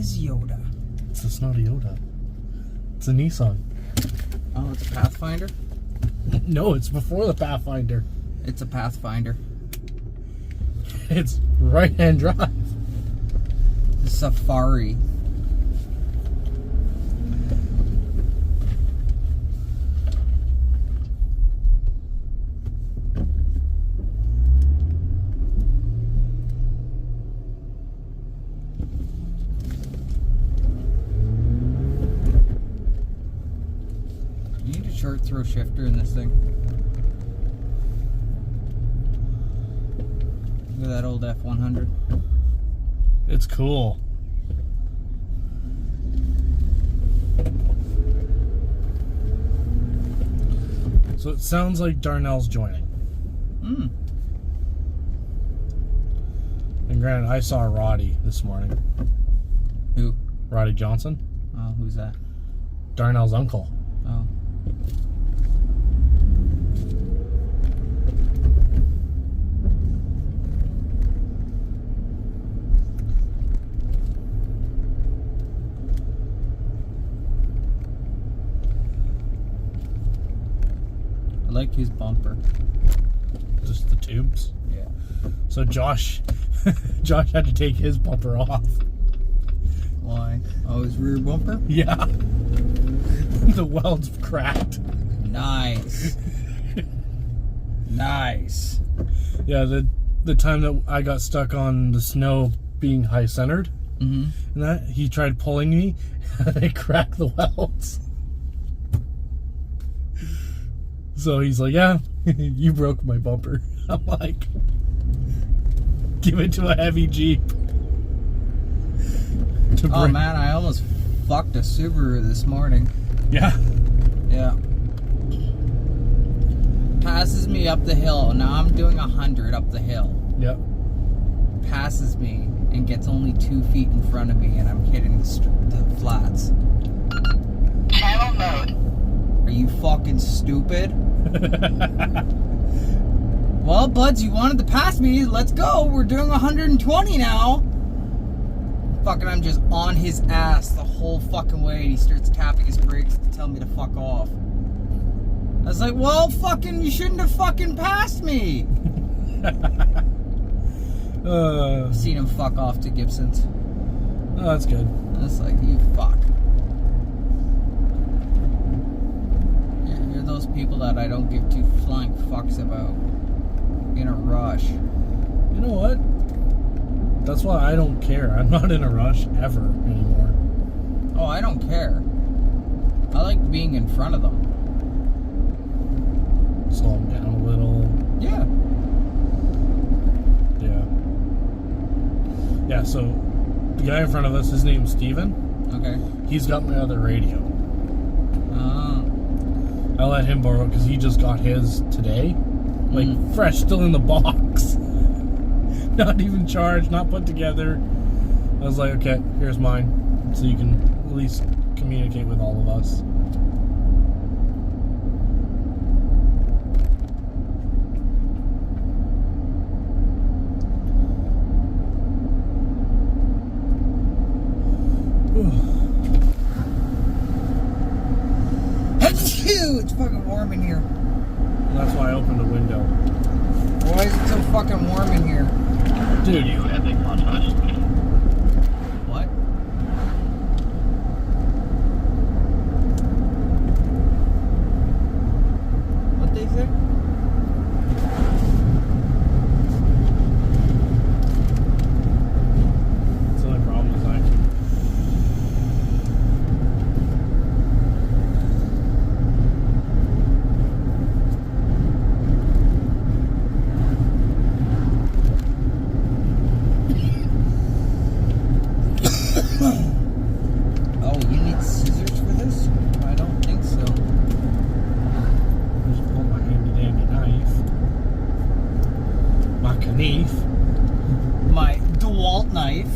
is Yoda? It's not a Yoda. It's a Nissan. Oh, it's a Pathfinder? No, it's before the Pathfinder. It's a Pathfinder. It's right-hand drive. The Safari. You need a short throw shifter in this thing. Look at that old F100. It's cool. So it sounds like Darnell's joining. Hmm. And granted, I saw Roddy this morning. Who? Roddy Johnson. Oh, who's that? Darnell's uncle. Oh. I like his bumper. Just the tubes. Yeah. So Josh had to take his bumper off. Why? Oh, his rear bumper? Yeah. The weld's cracked. Nice. Nice. Yeah, the time that I got stuck on the snow being high centered, Mm-hmm. and that he tried pulling me, and they cracked the welds. So he's like, "Yeah, you broke my bumper." I'm like, "Give it to a heavy Jeep." Oh man, I almost fucked a Subaru this morning. Yeah. Yeah. Passes me up the hill. Now I'm doing 100 up the hill. Yep. Passes me and gets only 2 feet in front of me, and I'm hitting the flats. Channel mode. Are you fucking stupid? Well, buds, you wanted to pass me. Let's go. We're doing 120 now. Fucking, I'm just on his ass the whole fucking way, and he starts tapping his brakes to tell me to fuck off. I was like, well, fucking, you shouldn't have fucking passed me. Seen him fuck off to Gibson's. Oh, that's good. I was like, you fuck. You're those people that I don't give two flying fucks about in a rush. You know what? That's why I don't care. I'm not in a rush ever anymore. Oh, I don't care. I like being in front of them. Slow them down a little. Yeah. Yeah, so the guy in front of us, his name's Steven. Okay. He's got my other radio. I let him borrow it because he just got his today. Like, fresh, still in the box. Not even charged, not put together. I was like, okay, here's mine. So you can at least communicate with all of us. It's fucking warm in here. That's why I opened the window. Why is it so fucking warm in here? Dude, You epic montage. What? What they say? that's the only problem is Oh, you need scissors for this? I don't think so. just pull my handy dandy knife. My knife. My DeWalt knife.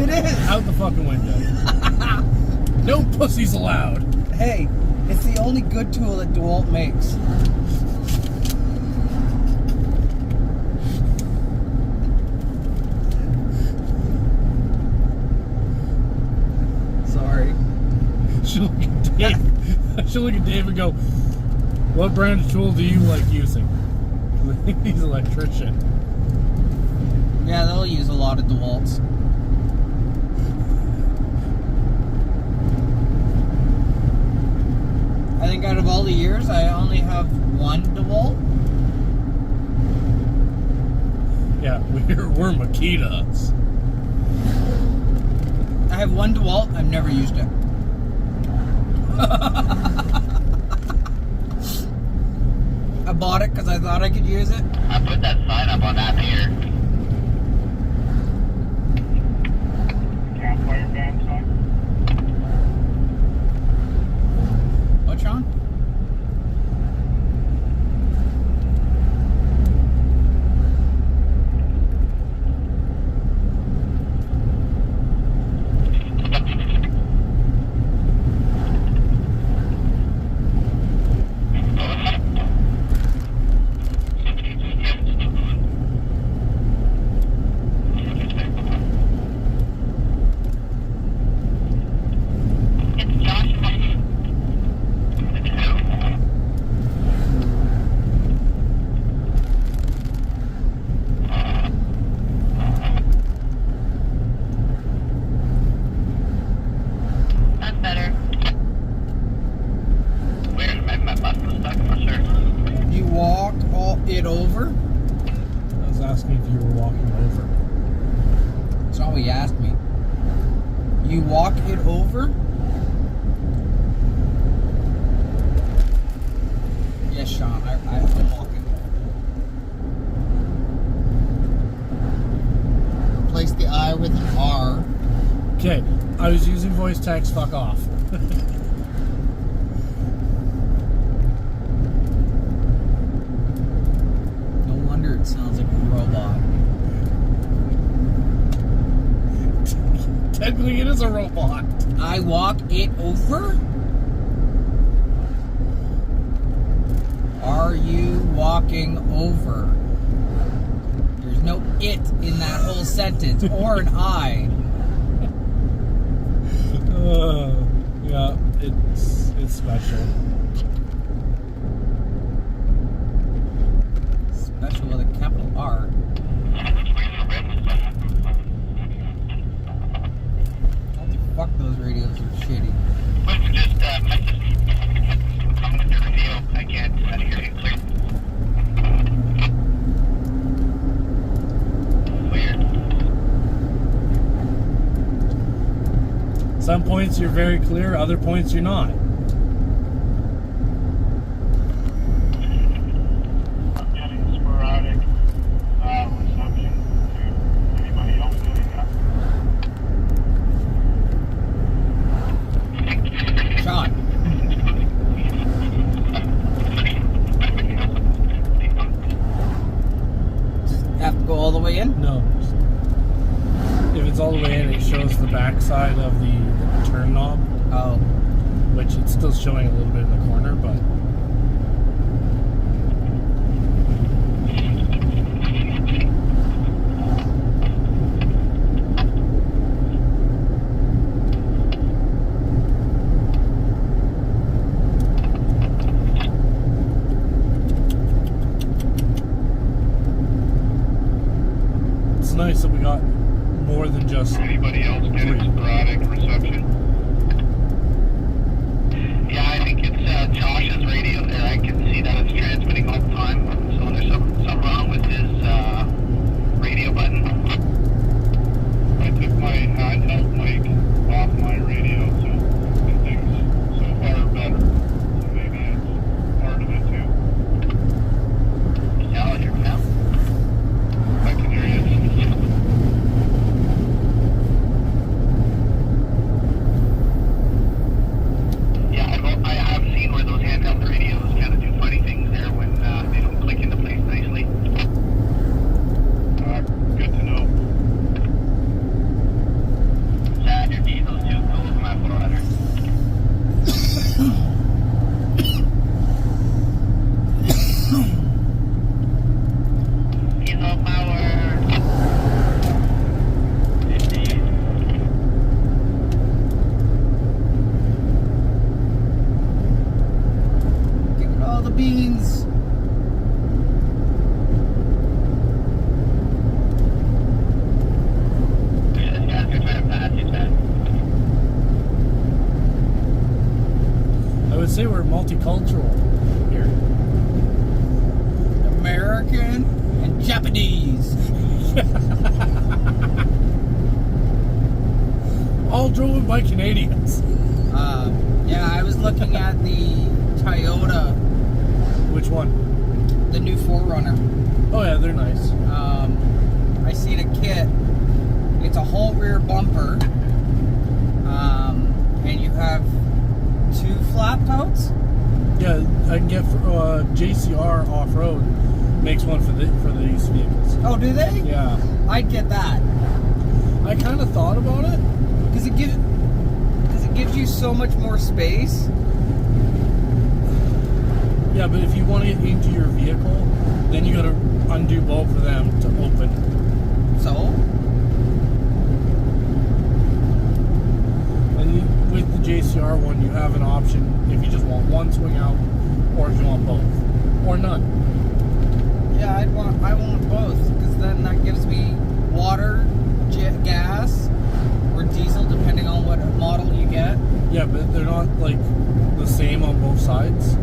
It is. Out the fucking window. No pussies allowed. Hey, it's the only good tool that DeWalt makes. even go, what brand of tool do you like using? He's an electrician. Yeah, they'll use a lot of DeWalt's. I think out of all the years, I only have one DeWalt. Yeah, we're Makitas. I have one DeWalt. I've never used it. I bought it because I thought I could use it. I put that sign up on that pier. Campfire band sign? What, Sean? It's Joshua. That's better. Weird, my bus was stuck for sure. You walk it over? I was asking if you were walking over. That's not what he asked me. You walk it over? Yes, Sean. I'm walking. Replace the I with an R. Okay, I was using voice text, fuck off. No wonder it sounds like a robot. Technically, it is a robot. I walk it over? Are you walking over? There's no it in that whole sentence, or an I. Yeah, it's special. Special with a capital R. Holy fuck, those radios are shitty. Wait, just message me. I'm with your radio. I can't hear you clear. Weird. Some points you're very clear, other points you're not. I'm getting sporadic reception to anybody else doing that. Sean, have to go all the way in? No. If it's all the way in, it shows the backside of the turn knob, Oh. which it's still showing a little bit in the corner, but it's nice that we got more than just Anybody else getting three. sporadic reception? Yeah, I think it's Josh's radio there. I can see that it's transmitting all the time. So there's something wrong with his radio button. I took my handheld mic off my radio, so things so far are better. So maybe it's part of it too. Yeah, I'll hear him now. I can hear you. Japanese. All driven by Canadians. Yeah, I was looking at the Toyota, Which one? the new 4Runner. Oh yeah, they're nice. I seen a kit. It's a whole rear bumper, and you have 2 flap totes. Yeah, I can get JCR Off Road makes one for these vehicles. Oh, do they? Yeah, I'd get that I kind of thought about it. because it gives you so much more space. Yeah, but if you want to get into your vehicle, then you got to undo both of them to open. So, And with the JCR one, you have an option if you just want one swing out, or if you want both, or none. yeah, I want both because then that gives me water, gas, or diesel depending on what model you get. Yeah, but they're not like the same on both sides.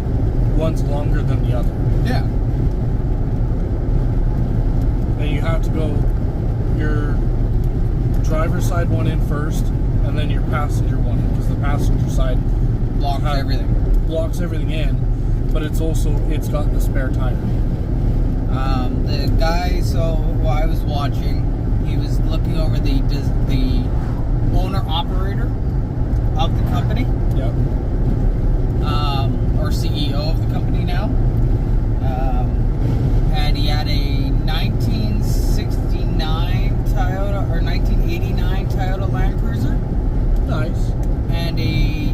One's longer than the other. Yeah. And you have to go your driver's side one in first, and then your passenger one in, because the passenger side Blocks have- everything. blocks everything in, but it's got the spare tire. The guy, who I was watching, he was looking over the owner-operator of the company, Yep. or CEO of the company now. And he had a 1969 Toyota, or 1989 Toyota Land Cruiser, Nice. and a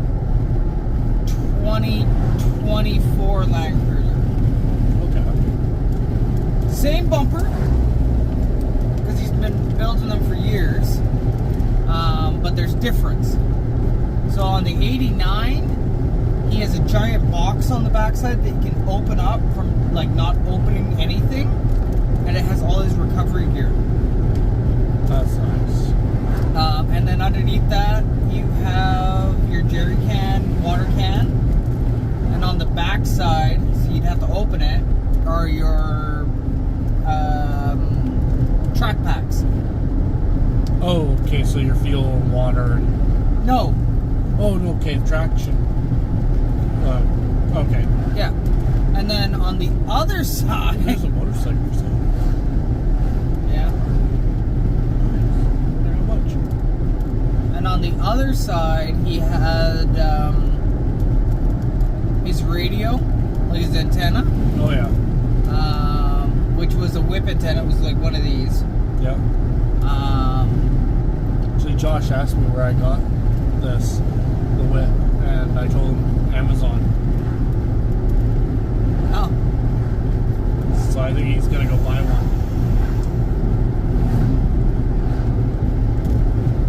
2024 Land Cruiser. Okay. Same bumper, because he's been building them for years, but there's difference. So on the 89, he has a giant box on the backside that he can open up from like not opening anything, and it has all his recovery gear. That's nice. And then underneath that, you have your jerry can, water can, and on the backside, so you'd have to open it, are your track packs. Oh, okay, so your fuel and water and... No, Oh, no, okay, traction. Okay. yeah. And then on the other side, There's a motorcycle for sale. yeah. I wonder how much. And on the other side, he had his radio, like his antenna, Oh, yeah. which was a whip antenna. It was like one of these. Yeah. Actually, Josh asked me where I got this, the whip, and I told him Amazon. Oh, So I think he's gonna go buy one.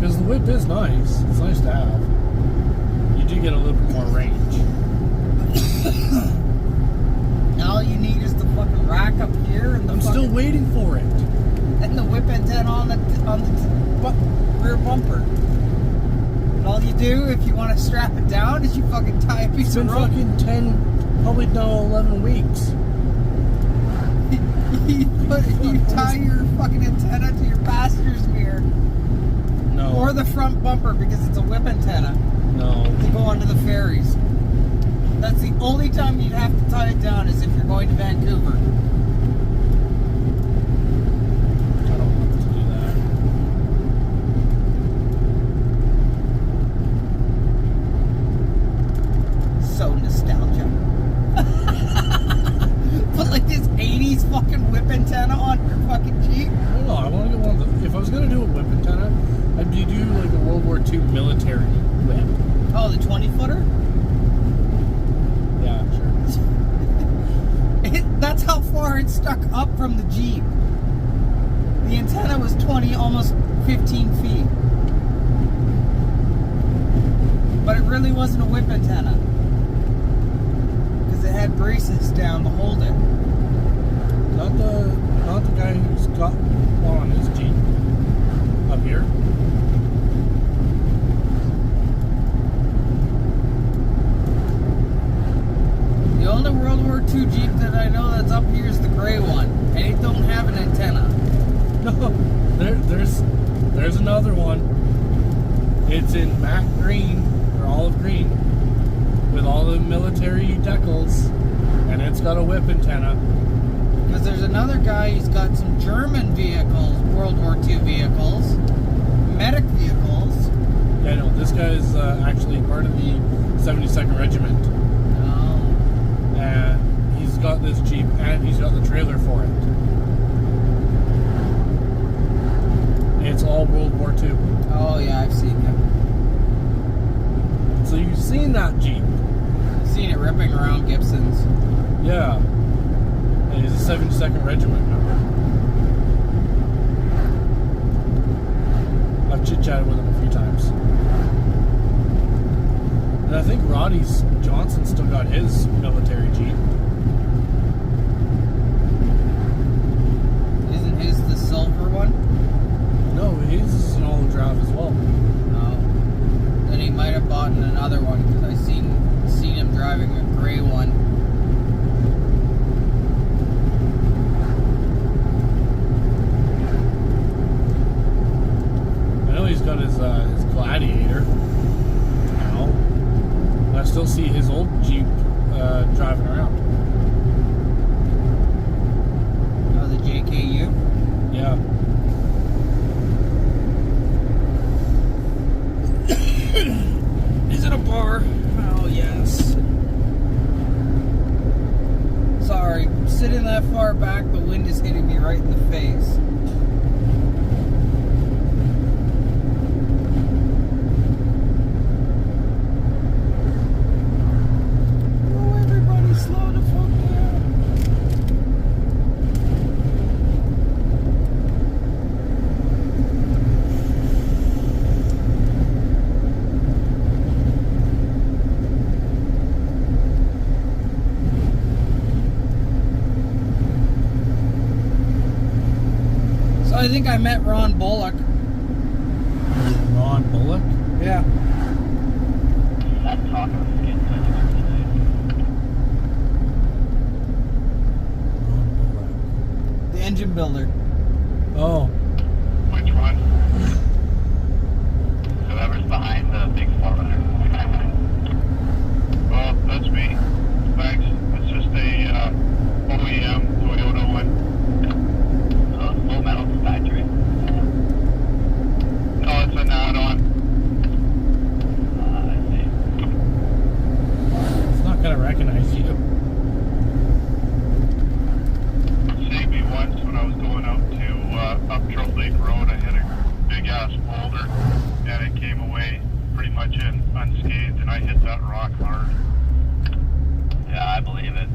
Because the whip is nice. It's nice to have. You do get a little bit more range. all you need is the fucking rack up here and the I'm still fucking- waiting for it. and the whip antenna on the rear bumper. And all you do if you want to strap it down is you fucking tie a It's piece been of rope. fucking 10, probably now 11 weeks. you tie your fucking antenna to your passenger's mirror No. or the front bumper because it's a whip antenna No. to go onto the ferries. That's the only time you'd have to tie it down is if you're going to Vancouver. I don't want to do that. So nostalgia. Put like this 80s fucking whip antenna on your fucking Jeep. I don't know. I want to get one of the. If I was going to do a whip antenna, I'd do like a World War II military whip. Oh, the 20-footer? Yeah, sure. That's how far it stuck up from the Jeep. The antenna was 20, almost 15 feet. But it really wasn't a whip antenna. Because it had braces down to hold it. Not the guy who's got one on his Jeep up here. The only World War II Jeep that I know that's up here is the gray one. And it don't have an antenna. another one. It's in matte green or olive green with all the military decals, and it's got a whip antenna. Because there's another guy, he's got some German vehicles, World War II vehicles, medic vehicles. Yeah, no, this guy is actually part of the 72nd Regiment. Oh. And he's got this Jeep and he's got the trailer for it. It's all World War II. Oh, yeah, I've seen him. So you've seen that Jeep. I've seen it ripping around Gibson's. Yeah. And he's a 72nd Regiment member. I've chit-chatted with him a few times. And I think Roddy Johnson still got his military Jeep. Isn't his the silver one? No, his is an olive drab as well. No. Then he might have bought another one, because I seen him driving a gray one. I know he's got his Gladiator now. And I still see his old Jeep driving around. Oh, the JKU? Yeah. Is it a bar? Oh, yes. Sorry, I'm sitting that far back, the wind is hitting me right in the face. Oh, everybody slow the fuck down. So I think I met Ron Bullock. Ron Bullock? Yeah. That taco skin touch today. Ron Bullock. The engine builder. Oh. Which one? Whoever's behind the big 400. Well, that's me. Thanks. It's just a OEM Toyota one. Full Metal Factory. No, it's an add-on. I see. It's not gonna recognize you. It saved me once when I was going out to up Trout Lake Road. I hit a big ass boulder and it came away pretty much unscathed, and I hit that rock hard. Yeah, I believe it.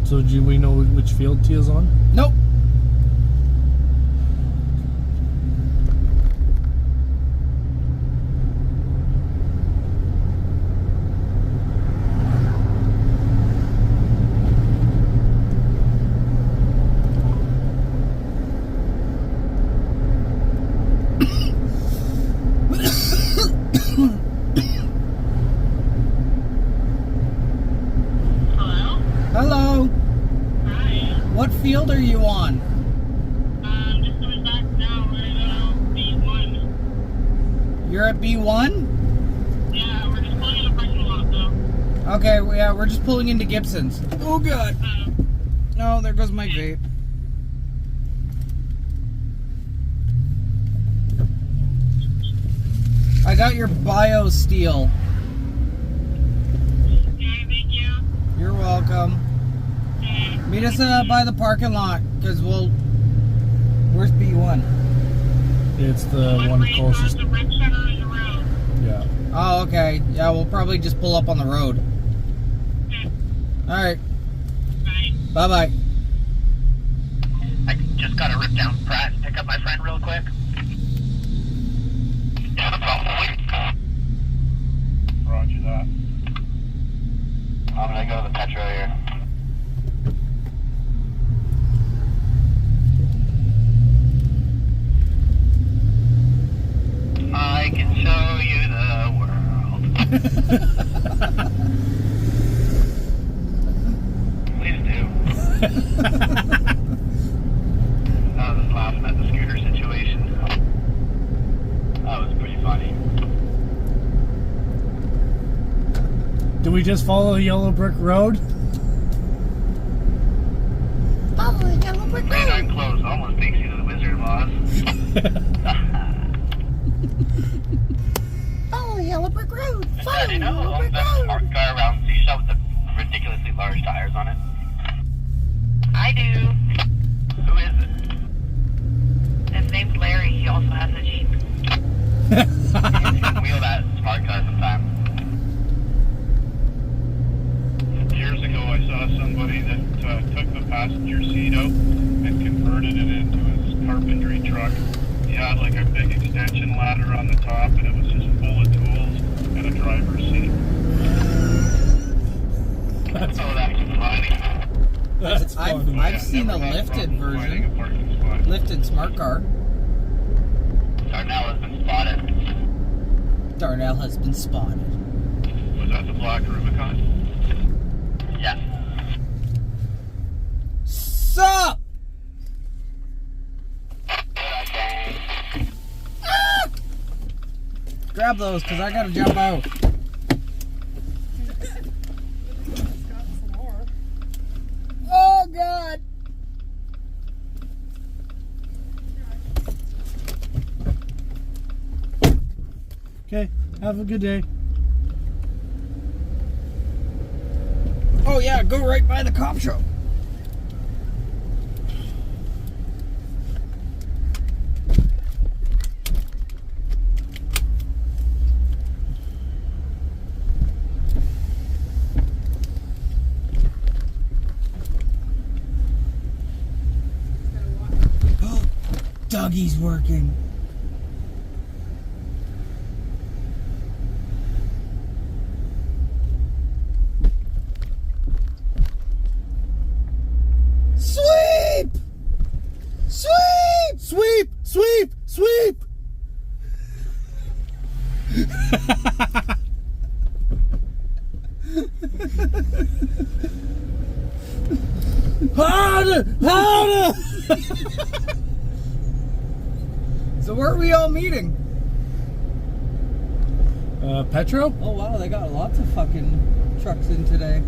So do we know which field Tia's on? Nope. Hello? Hello. Hi. What field are you on? Just coming back now. We're gonna B1. You're at B1? Yeah, we're just pulling in the parking lot though. Okay, yeah, we're just pulling into Gibson's. Oh, God. No, there goes my vape. I got your bio steel. Okay, thank you. You're welcome. Okay. Meet us by the parking lot, because where's B1? It's the one right across closest. the brick center in the road. Yeah. Oh, okay. Yeah, we'll probably just pull up on the road. Okay. Alright, Bye. bye-bye. I just gotta rip down Pratt and pick up my friend real quick. Yeah, no problem. Roger that. I'm gonna go to the Petro here. I can show you the world. Please do. we just follow the yellow brick road? Follow the yellow brick Right on close. Almost takes you to the Wizard of Oz. Follow the yellow brick road. Did you know who owns that smart car around Seashell with the ridiculously large tires on it? I do. Who is it? His name's Larry. He also has a Jeep. You can wheel that smart car sometime. Years ago, I saw somebody that took the passenger seat out and converted it into his carpentry truck. He had like a big extension ladder on the top, and it was just full of tools and a driver's seat. That's Oh, that's funny. That's funny. I've seen a Never had lifted problems finding version. a parking spot. Lifted smart car. Darnell has been spotted. Darnell has been spotted. Was that the black Rubicon? Yeah. Sup? Grab those, because I gotta jump out. Oh, God. Okay, have a good day. Oh, yeah, go right by the cop show. Dougie's working. Sweep! Sweep! Sweep! Sweep! Sweep! Harder! Harder! So where are we all meeting? Petro? Oh wow, they got lots of fucking trucks in today.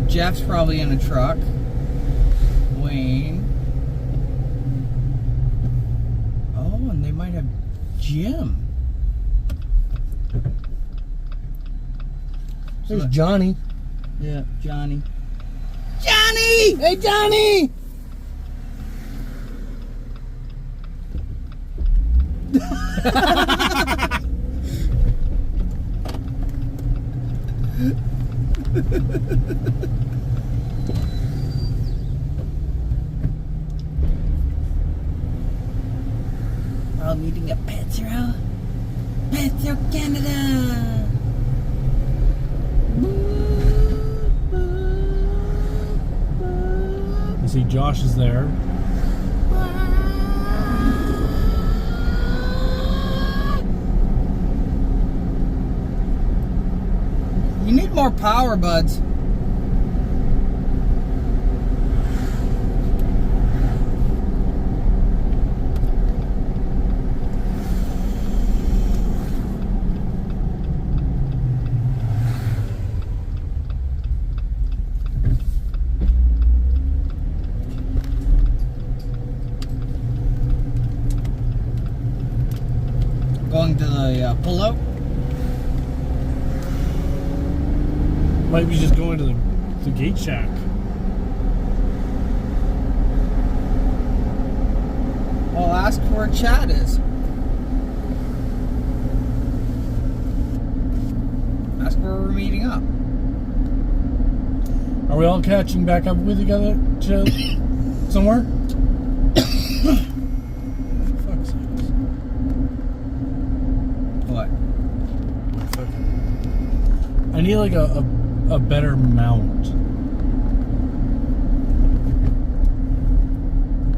Jeff's probably in a truck. Wayne. Oh, and they might have Jim. There's Johnny. Yeah, Johnny. Johnny! Hey, Johnny! We're all meeting at Petro. Petro, Canada. You see Josh is there. You need more power, buds. Going to the pull-out. Might be just going to the gate shack. I'll ask where Chad is. Ask where we're meeting up. Are we all catching back up with each other somewhere? Fuck's sakes. What? I need like a better mount.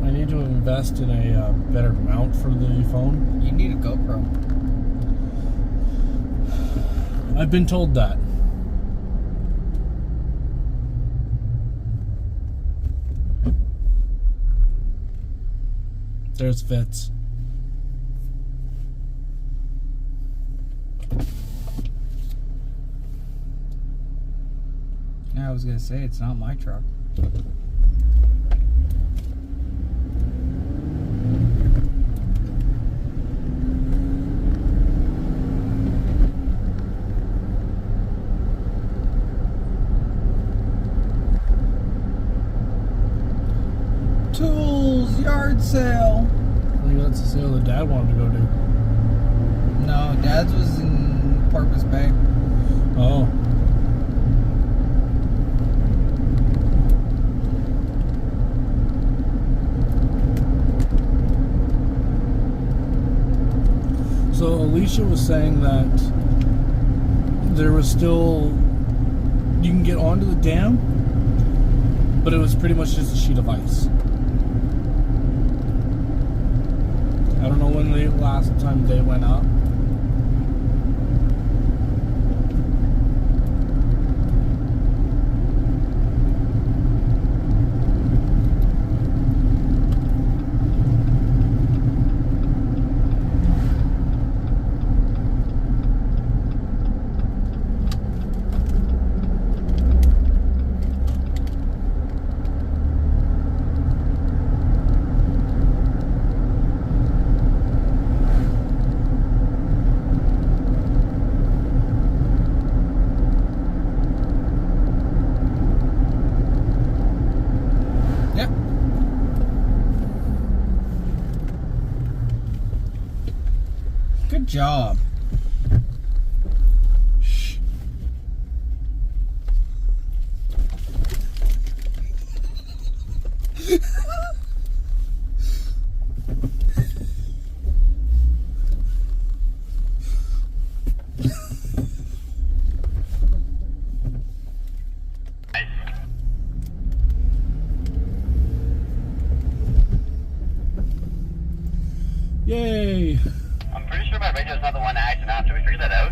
I need to invest in a better mount for the phone. You need a GoPro. I've been told that. There's Fitz. I was gonna say, it's not my truck. Tools, yard sale. I think that's the sale that Dad wanted to go to. No, Dad's was in Porpoise Bay. Oh. So Alicia was saying that there was still, you can get onto the dam, but it was pretty much just a sheet of ice. I don't know when the last time they went up. Yep. Good job. Shh. Yay! I'm pretty sure my radio's not the one acting up. Did we figure that out?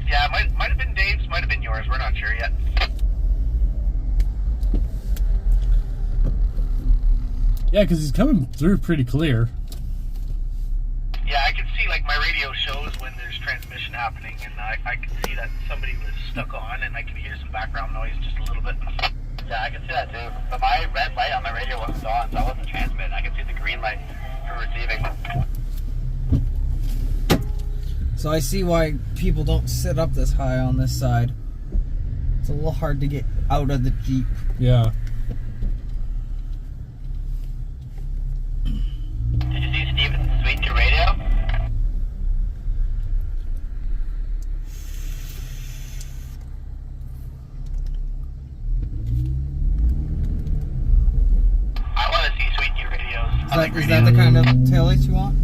Yeah, might have been Dave's, might have been yours. We're not sure yet. Yeah, because he's coming through pretty clear. Yeah, I can see, like, my radio shows when there's transmission happening, and I can see that somebody was stuck on, and I can hear some background noise just a little bit. Yeah, I can see that too. But my red light on my radio wasn't on, so I wasn't transmitting. I can see the green light for receiving. So I see why people don't sit up this high on this side. It's a little hard to get out of the Jeep. Yeah. Did you see Steven's sweet new radio? I want to see sweet new radios. Is that the kind of taillights you want?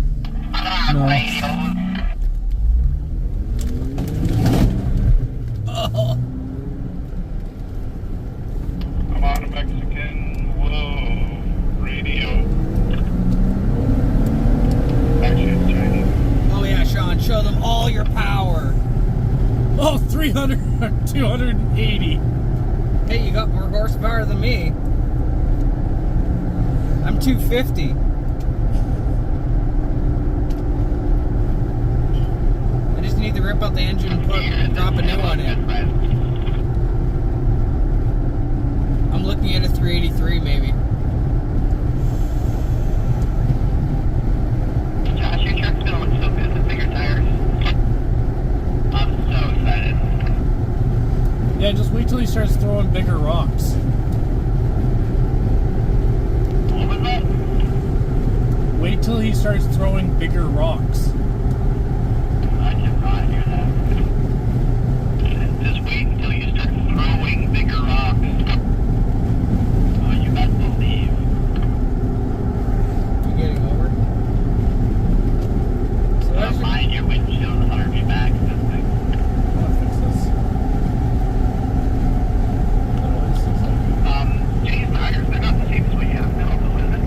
No. Radios. Oh. I'm on a Mexican, whoa, radio. Actually, it's Chinese. Oh yeah, Sean, show them all your power. Oh, 300, 280. Hey, you got more horsepower than me. I'm 250. I just need to rip out the engine and drop a new one in. I'm looking at a 383 maybe. Josh, your truck's gonna look so good with bigger tires. I'm so excited. Yeah, just wait till he starts throwing bigger rocks. What was that? Wait till he starts throwing bigger rocks. I did not hear that. Just wait until you start throwing bigger rocks. Oh, you best believe. You getting over? So Don't that's mind your windshield 100 feet back. This thing. I want to fix this. Jay's tires, they're not the same as what you have now, though, is it?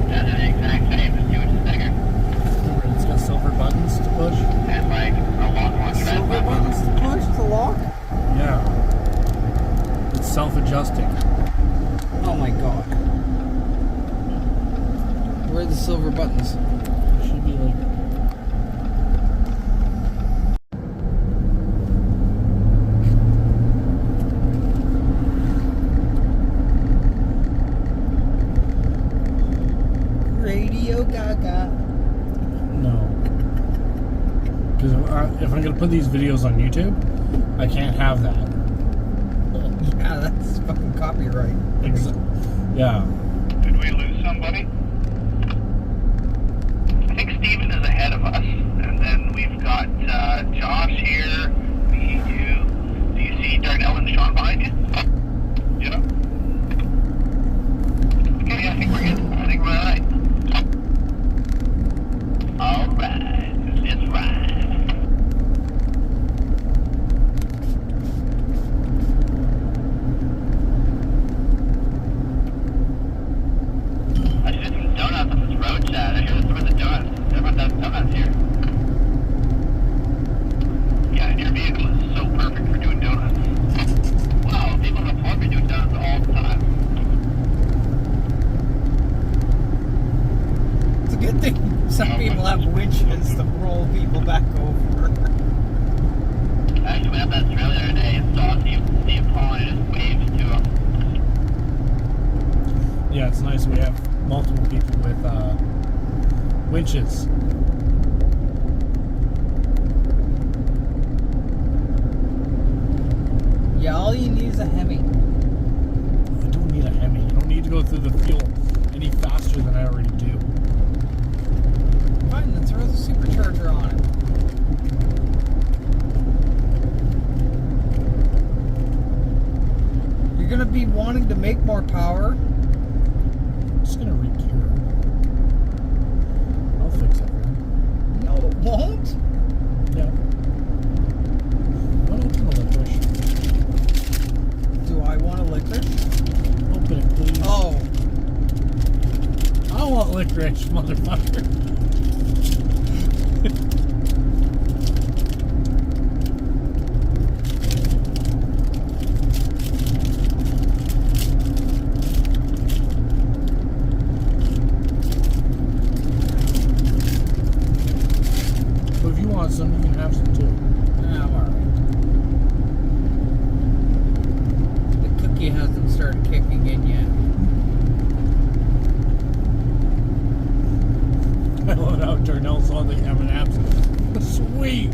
Yeah, they're the exact same, just 2 inches bigger. Remember, it's got silver buttons to push. And like a lot more tread silver left. buttons to push to lock. Yeah. It's self-adjusting. Oh my god. Where are the silver buttons? Should be like. Because if I'm going to put these videos on YouTube, I can't have that. Yeah, that's fucking copyright. Yeah. Did we lose somebody? I think Steven is ahead of us. And then we've got Josh here. Do you see Darnell and Sean behind you? Yeah. Okay, I think we're good. I think we're alright. Alright, let's ride. I should do some donuts on this road chat. I hear there's some of the donuts. Everyone does donuts here. Yeah, and your vehicle is so perfect for doing donuts. Wow, people report me doing donuts all the time. It's a good thing some people have winches to roll people back over. I actually went up that trail the other day and saw Steve Paul and just waved to him. Yeah, it's nice we have multiple people with winches. Yeah, all you need is a Hemi. I don't need a Hemi. You don't need to go through the fuel any faster than I already do. Fine, then throw the supercharger on it. You're gonna be wanting to make more power. I'm just gonna re-gear. I'll fix everything. No, it won't. Yeah. Don't open the licorice. Do I want a licorice? Open it, please. Oh, I want licorice, motherfucker. So if you want some, you can have some too. nah, I'm alright. The cookie hasn't started kicking in yet. I love how Darnell saw the M&Ms. Sweet.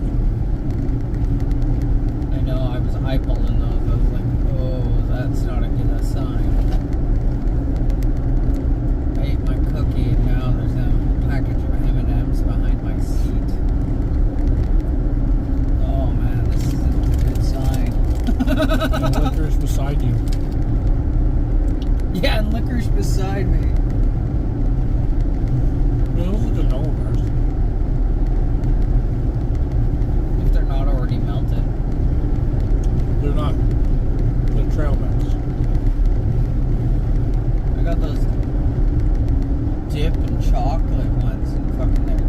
I know, I was eyeballing those. I was like, oh, that's not a good sign. I ate my cookie and now there's a package of M&Ms behind my seat. Oh man, this isn't a good sign. And licorice beside you. Yeah, and licorice beside me. Man, those are the Nola bars. If they're not already melted. They're not. They're trail mix. I got those dip and chocolate ones and fucking there.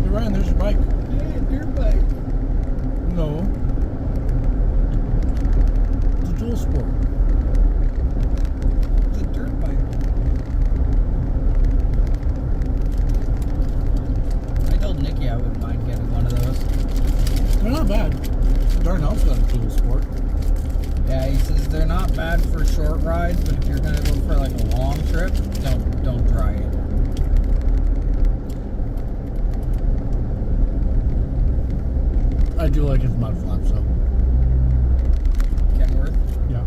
Hey Ryan, there's your bike. Hey, dirt bike. No. It's a dual sport. It's a dirt bike. I told Nikki I wouldn't mind getting one of those. They're not bad. Darnell's got a dual sport. Yeah, he says they're not bad for short rides, but if you're gonna go for like a long trip, don't try it. I do like his mud flaps though. Kenworth. Yeah.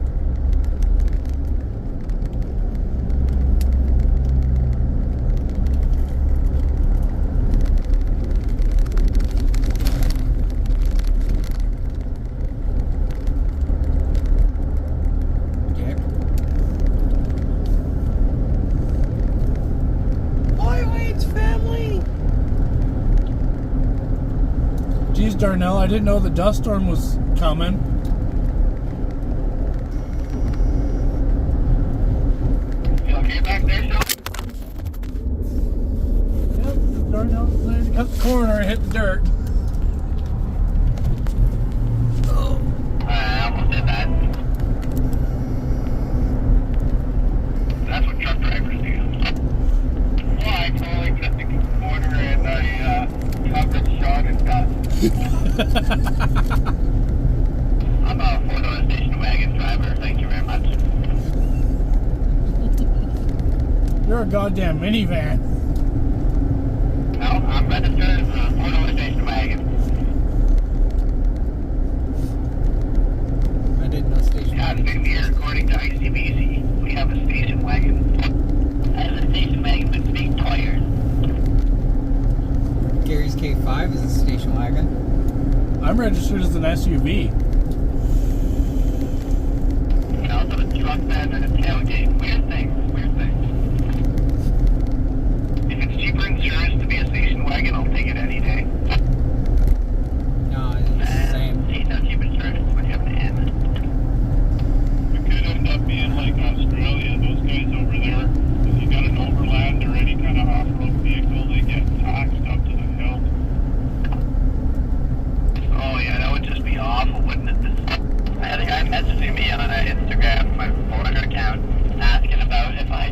Dick. Highways family. Geez, Darnell, I didn't know the dust storm was coming. You okay back there, Sean? Yep, Darnell decided to cut the corner and hit the dirt. I almost did that. That's what truck drivers do. Well, I totally cut the corner and I covered Sean in dust. I'm a four-door station wagon driver. Thank you very much. You're a goddamn minivan. No, I'm registered as a four-door station wagon. I didn't know station Yeah, wagon. it's here, according to ICBC. We have a station wagon. That is a station wagon with big tires. Gary's K5 is a station wagon. I'm registered as an SUV. And also a truck bed and a tailgate. Weird things. If it's cheaper insurance to be a station wagon, I'll take it any day. No, it's the same. Ain't no cheap insurance when you have an N. It could end up being like Australia, those guys over there. If you got an overland or any kind of off-road vehicle, they get taxed up to the hilt. Oh yeah, that would just be awful, wouldn't it? I had a guy messaging me on Instagram, my foreigner account, asking about if I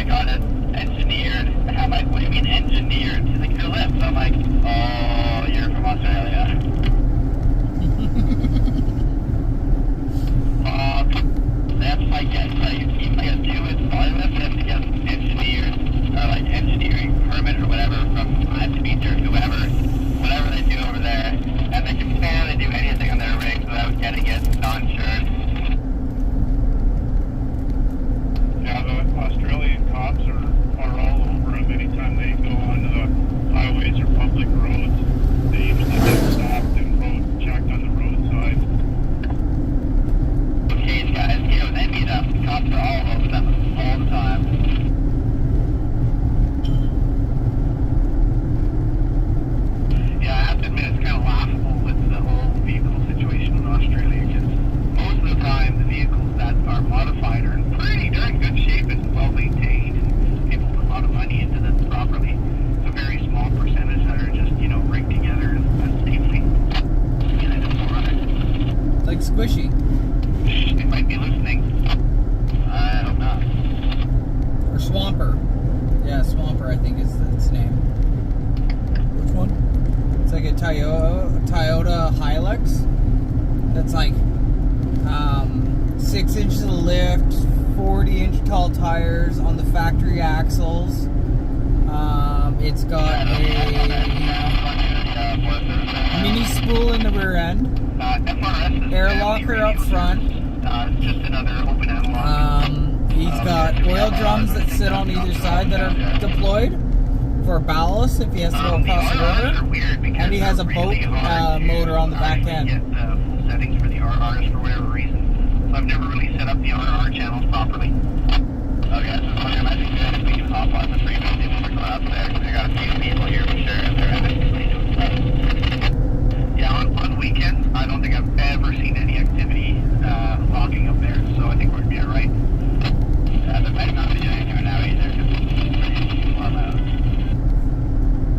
got it engineered. I'm like, what do you mean engineered? He's like, your lips. I'm like, oh, you're from Australia. They have to like get even like a 2-inch body lift, they have to get engineered or like engineering permit or whatever from ICBC or whatever they do over there, and they can barely do anything on their rigs without getting it non-insured. Yeah, the Australian cops are all over them anytime they go onto the highways or public roads. They usually get stopped and checked on the roadside. Okay, guys, they meet up. The cops are all over them all the time. Yeah, I have to admit, it's kind of laughable with the whole vehicle situation in Australia, because most of the time, the vehicles that are modified are in pretty darn good shape and well maintained, and people put a lot of money into them properly. It's a very small percentage that are just, rigged together and safely. And I just run it. Like Squishy. They might be listening. I hope not. Or Swamper. Yeah, Swamper, I think is its name. Which one? It's like a Toyota Hilux. That's like 6 inches of lift, 40-inch tall tires on the factory axles. It's got a mini spool in the rear end, air locker up front. Just another open end lock. He's got oil drums that sit on either side that are deployed for ballast if he has to go across the river. And he has a boat motor on the back end. Get full settings for the RRs for whatever reason. So I've never really set up the RR channels properly. Okay, so I think we can hop on the freeway if we're going up there. I got a few people here for sure, and they're actively doing stuff. Yeah, on weekends, I don't think I've ever seen any activity logging up there, so I think we're going to be alright. There might not be anything now either, because it's pretty warm out.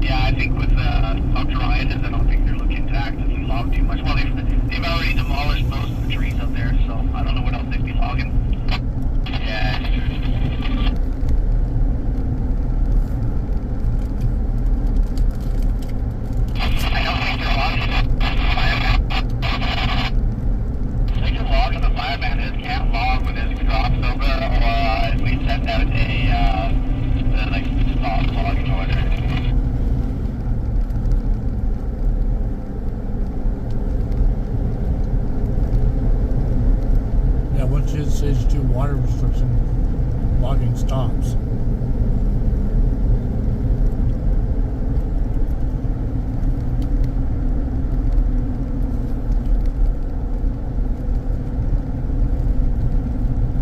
Yeah, I think with how dry it is, I don't think they're looking to actively log too much. Well, they've already demolished most of the trees up there, so I don't know what else they'd be logging. Yeah, it's true. I don't think they're logging the fireman. They can log on the fireman, they just can't log when there's drops over, or if we send out a stop logging order. Yeah, once you hit stage 2 water restriction, logging stops.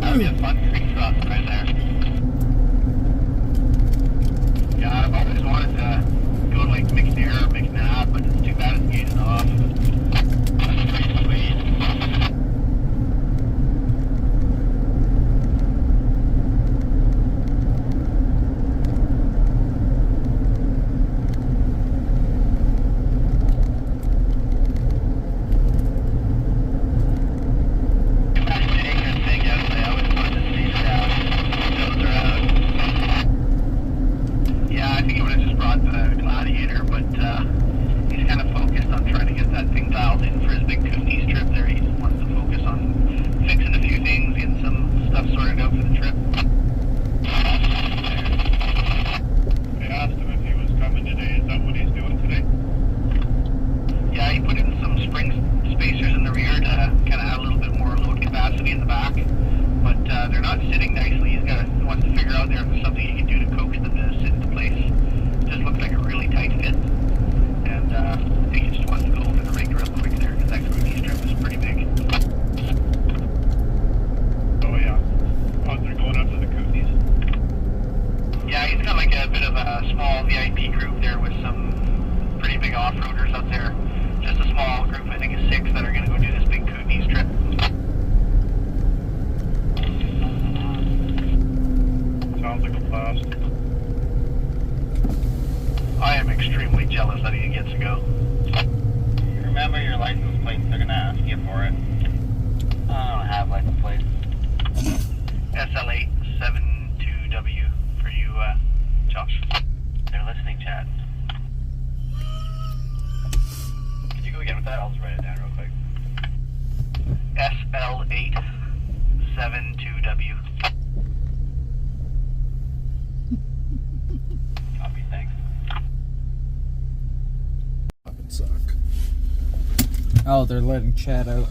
That would be a fun creek crossing right there. Yeah, I've always wanted to go to like McNair or McNabb, but it's too bad it's gated off. That's pretty sweet. Yeah, I think I would have just brought the Gladiator, but small VIP group there with some pretty big off-roaders out there. Just a small group, I think, of 6 that are going to go do this big Kootenays trip. Sounds like a blast. I am extremely jealous that he gets to go. Remember your license plate, they're gonna ask you for it. I don't have license plates. SL872W for you, Josh. They're listening, Chad. Could you go again with that? I'll just write it down real quick. SL872W. Copy, thanks. Fucking suck. Oh, they're letting Chad out.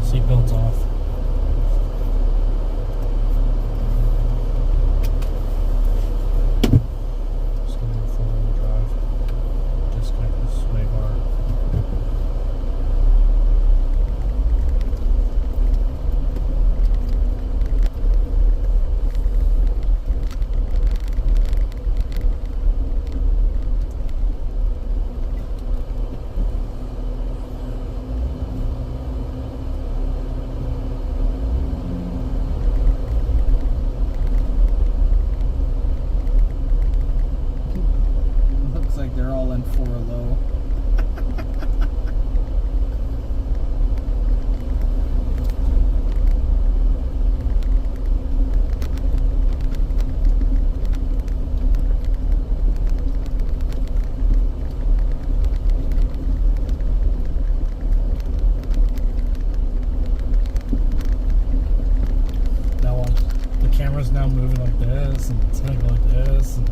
Seatbelt's off. Just gonna go 4-wheel drive. Disconnect the sway bar. Looks like they're all in 4 low. Now the camera's now moving like this, and it's gonna go like this, and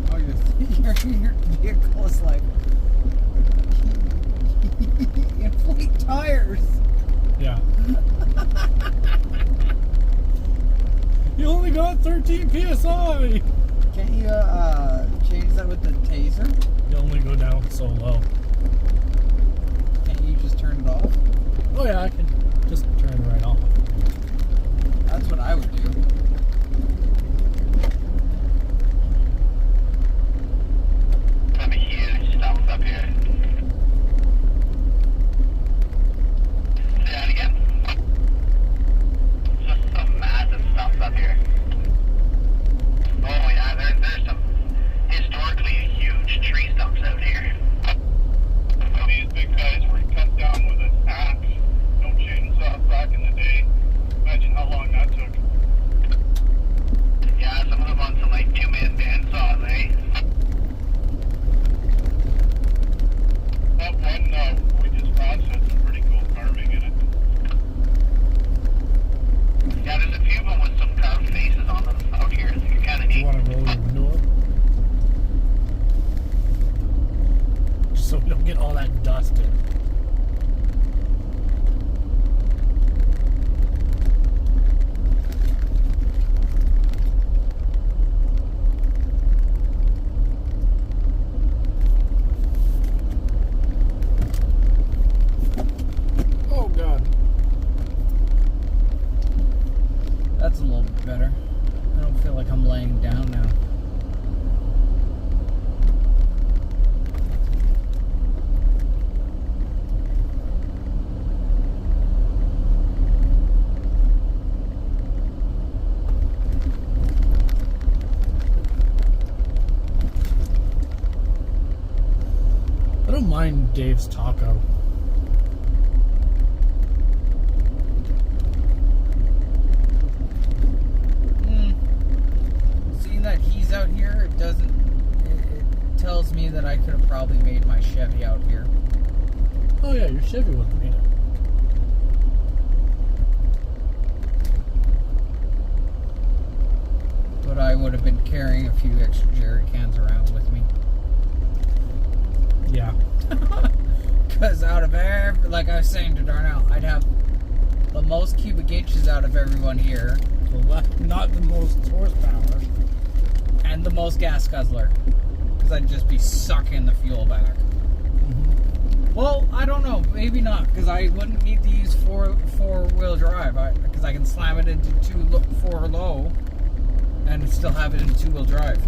Oh, your vehicle is like inflate tires. yeah. You only got 13 PSI! Can't you change that with the taser? You only go down so low. Can't you just turn it off? Oh yeah, I can just turn it right off. That's what I would do. Some huge stumps up here. Say that again. Just some massive stumps up here. Oh yeah, there's some historically huge tree stumps out here. These big guys were cut down with an axe, no chainsaw back in the day. Imagine how long that took. Yeah, some of them on some like 2-man bandsaws, eh? That one we just found had some pretty cool carving in it. Yeah, there's a few of them with some carved faces on them out here. It's kind of You neat. want to roll your window up? Just so we don't get all that dust in. Oh god. That's a little bit better. I don't feel like I'm laying down now. I don't mind Dave's taco. Seeing that he's out here, it doesn't. It tells me that I could have probably made my Chevy out here. Oh yeah, your Chevy would have made it. But I would have been carrying a few extra jerry cans around with me. Yeah. Because out of every, like I was saying to Darnell, I'd have the most cubic inches out of everyone here, Well, not the most horsepower. and the most gas guzzler. Because I'd just be sucking the fuel back. Well, I don't know. Maybe not, because I wouldn't need to use four-wheel drive. Because I can slam it into 4 low and still have it in 2-wheel drive.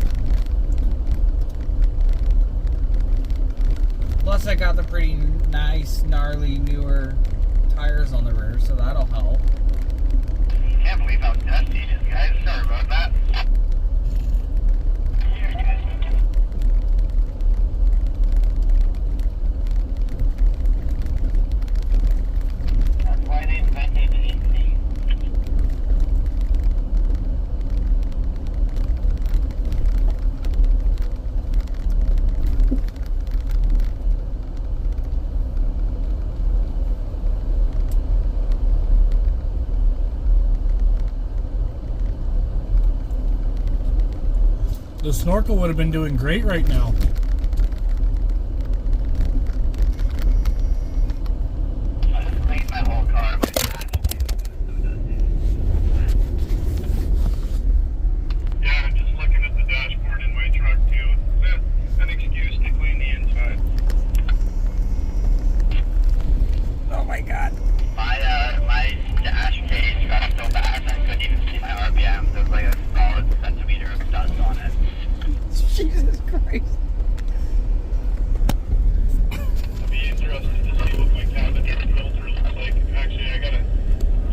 Plus, I got the pretty nice, gnarly, newer tires on the rear, so that'll help. Can't believe how dusty it is, guys. Sorry about that. That's why they invented AC. The snorkel would have been doing great right now. I just cleaned my whole car. Yeah, I'm just looking at the dashboard in my truck too. It's an excuse to clean the inside. Oh my god. My dash cage got so bad I couldn't even see my RPM. There was like a solid centimeter of dust on it. Jesus Christ. I'd be interested to see what my cabin air filter looks like. Actually, I gotta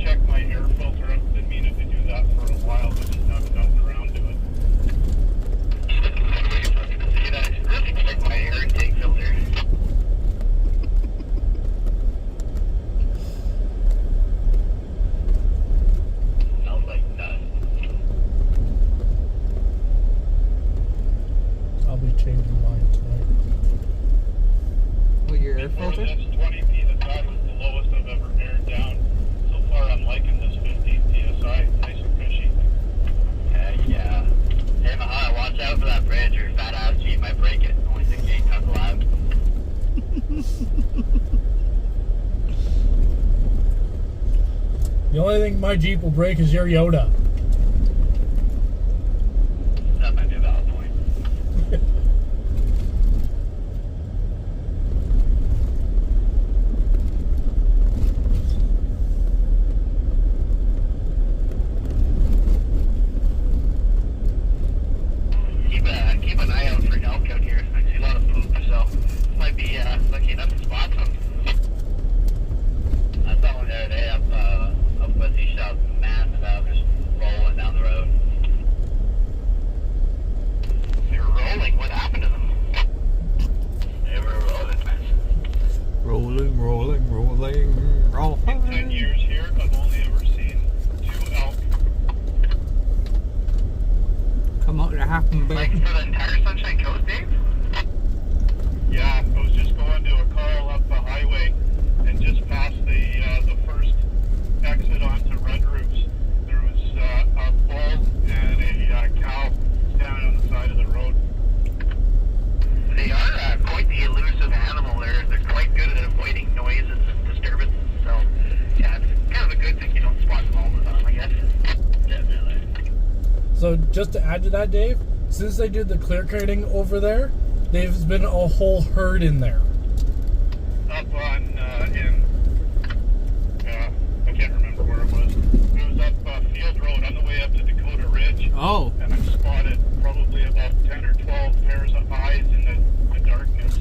check my air filter. I've been meaning to do that for a while, but just haven't gotten around to it. See that? I should really check my air intake filter. Smells like dust. I'll be changing mine tonight. With your air Before filter? this 20 psi was the lowest I've ever aired down. So far, I'm liking this 50 psi. Nice and cushy. Heck yeah. Hey Mahal, watch out for that bridge. Your fat ass Jeep might break it. Only 68 tons allowed. The only thing my Jeep will break is your Yoda. That might be a valid point. Keep an eye out for elk out here. I see a lot of poop, so might be lucky enough to spot some. I saw one the other day up with these shots, massive out, just rolling down the road. They were rolling. What happened to them? They were rolling. Rolling. In 10 years here, I've only ever seen 2 elk. Come on, it happened, Like baby. for the entire Sunshine Coast, Dave? Yeah, I was just going to a car up the highway and just past the first exit onto Red Roofs. There was a bull and a cow standing on the side of the road. They are quite the elusive animal. They're quite good at avoiding noises and disturbances. So, yeah, it's kind of a good thing you don't spot them all the time, I guess. Definitely. So just to add to that, Dave, since they did the clear cutting over there, there's been a whole herd in there. Up on, I can't remember where it was. It was up Field Road on the way up to Dakota Ridge. Oh. And I've spotted probably about 10 or 12 pairs of eyes in the darkness.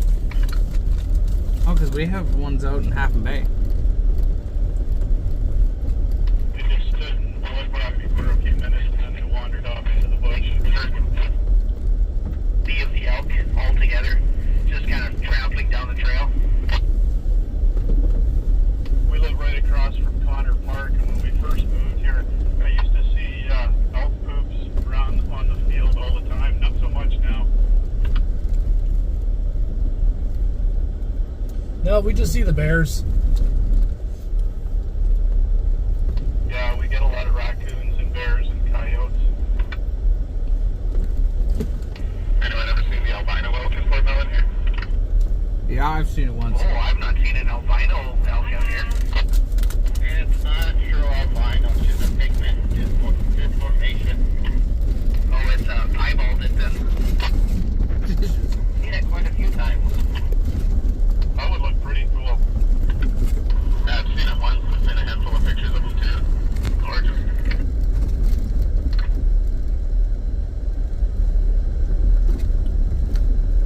Oh, because we have ones out in Half Moon Bay. They just stood and looked at me for a few minutes and then they wandered off into the bush. Of the elk all together, just kind of trampling down the trail. We live right across from Connor Park, and when we first moved here, I used to see elk poops around on the field all the time. Not so much now. No, we just see the bears. Yeah, we get a lot of raccoons and bears and coyotes. Anyone ever seen the albino elk in Fort Mellon here? Yeah, I've seen it once. Oh, I've not seen an albino elk out here. It's not true albino, it's just a pigment, just good formation. Oh, it's eyeballed it then. Seen it quite a few times. That would look pretty cool. Yeah, I've seen it once, there's been a handful of pictures of them too. Gorgeous.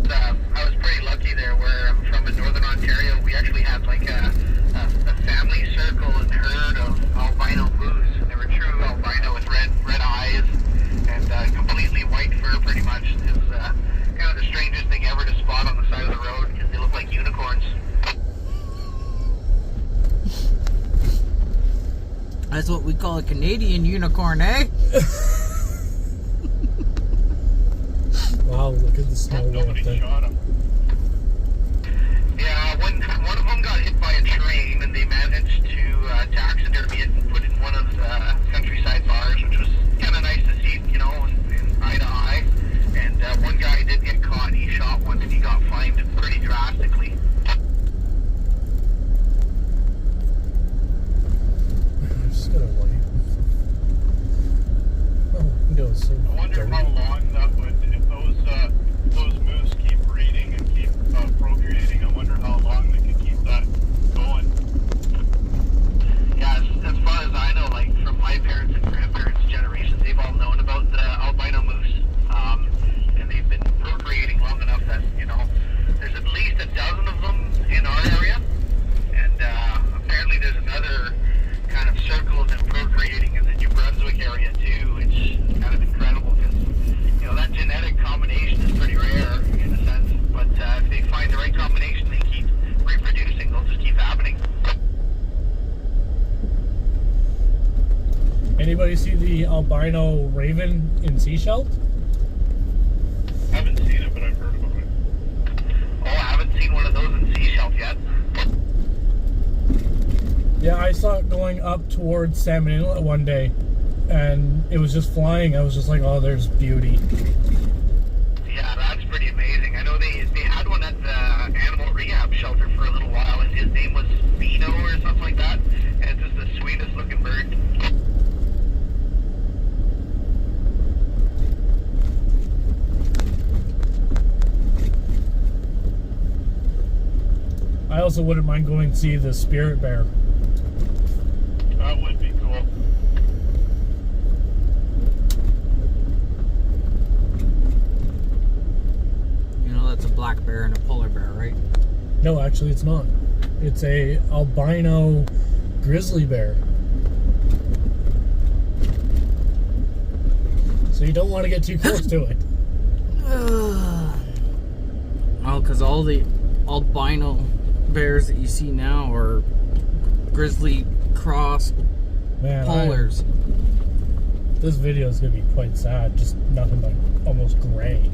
I was pretty lucky there where I'm from in Northern Ontario. We actually had like a family circle and herd of albino moose. They were true albino with red eyes and completely white fur pretty much. It's kind of the strangest thing ever to spot on the side of the road because they look like unicorns. That's what we call a Canadian unicorn, eh? Wow, look at the snow Nobody up there. shot him. Yeah, one of them got hit by a train and they managed to taxidermy it and put it in one of the countryside bars, which was kind of nice to see, you know, in eye to eye. And one guy did get caught. He shot once and he got fined pretty drastically. I'm just gonna wait. Oh, window is so I wonder dirty. how long that would, if those moose keep breeding and keep procreating, I wonder how long they could keep that going. Yeah, as far as I know, like from my parents and grandparents' generations, they've all known about the albino moose. And they've been procreating long enough that, you know, there's at least a dozen of them in our area. And apparently there's another kind of circle of them procreating in the New Brunswick area too. It's kind of incredible because, you know, that genetic combination is pretty rare in a sense. But if they find the right combination, they keep reproducing. They'll just keep happening. Anybody see the albino raven in Seashell? I haven't seen it, but I've heard about it. Oh, I haven't seen one of those in Seashell yet. Yeah, I saw it going up towards Salmon Inlet one day, and it was just flying. I was just like, oh, there's beauty. Yeah, that's pretty amazing. I know they had one at the animal rehab shelter for a little while, and his name was Vino or something like that. And it's just the sweetest looking bird. I also wouldn't mind going to see the spirit bear. That would be cool. You know, that's a black bear and a polar bear, right? No, actually, it's not. It's a albino grizzly bear. So you don't want to get too close to it. Oh, because all the albino bears that you see now are grizzly cross Man, polars. this video is gonna be quite sad. Just nothing but almost gray.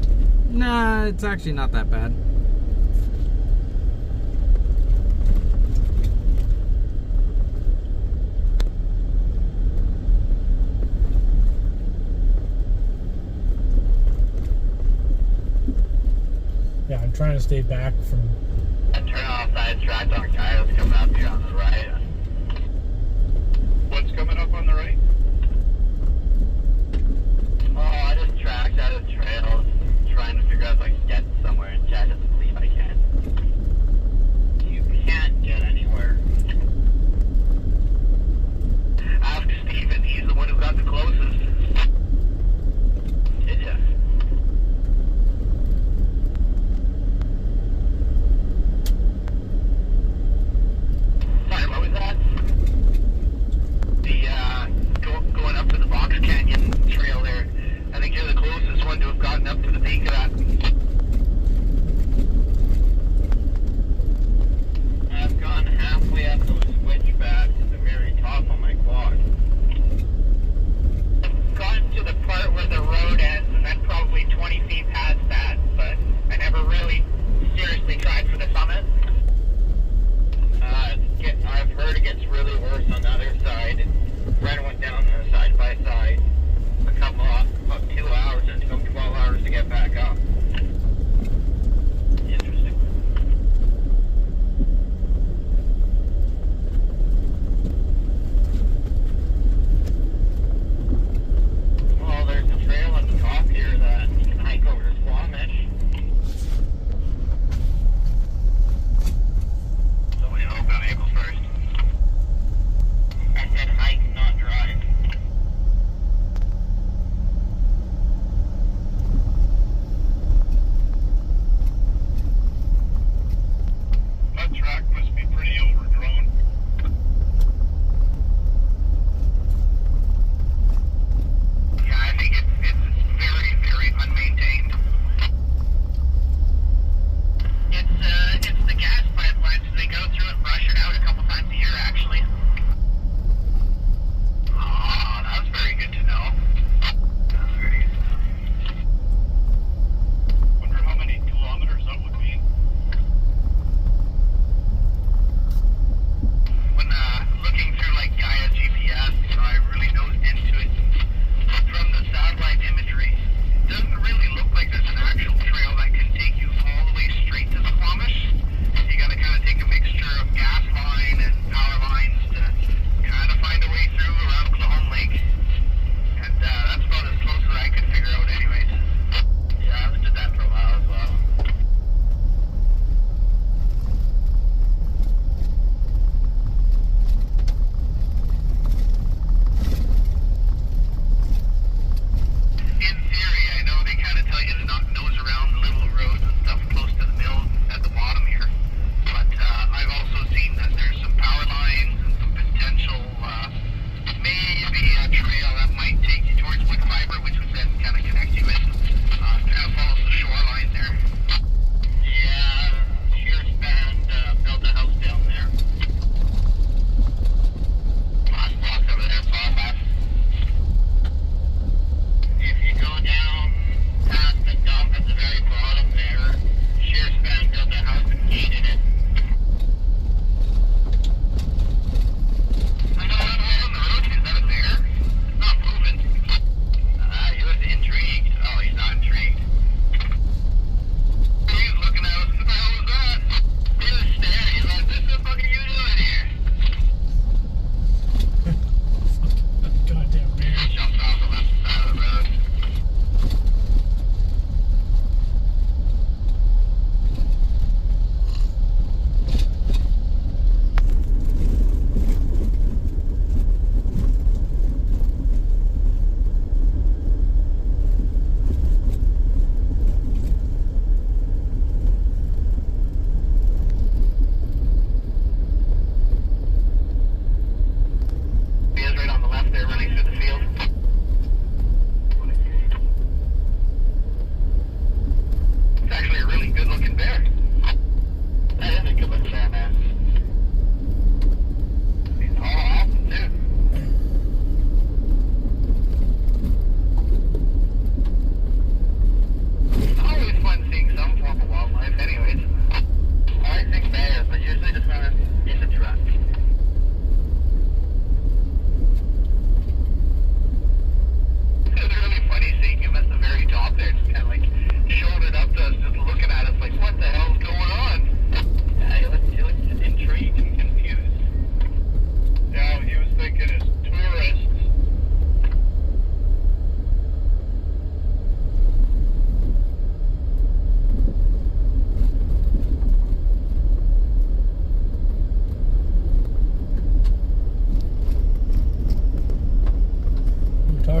Nah, it's actually not that bad. Yeah, I'm trying to stay back from. Turn off side track on coyotes coming up here on the right. What's coming up on the right? Oh, I just tracked out of the trail, trying to figure out if I can get somewhere, and Chad doesn't believe I can. You can't get anywhere. Ask Steven, he's the one who got the closest.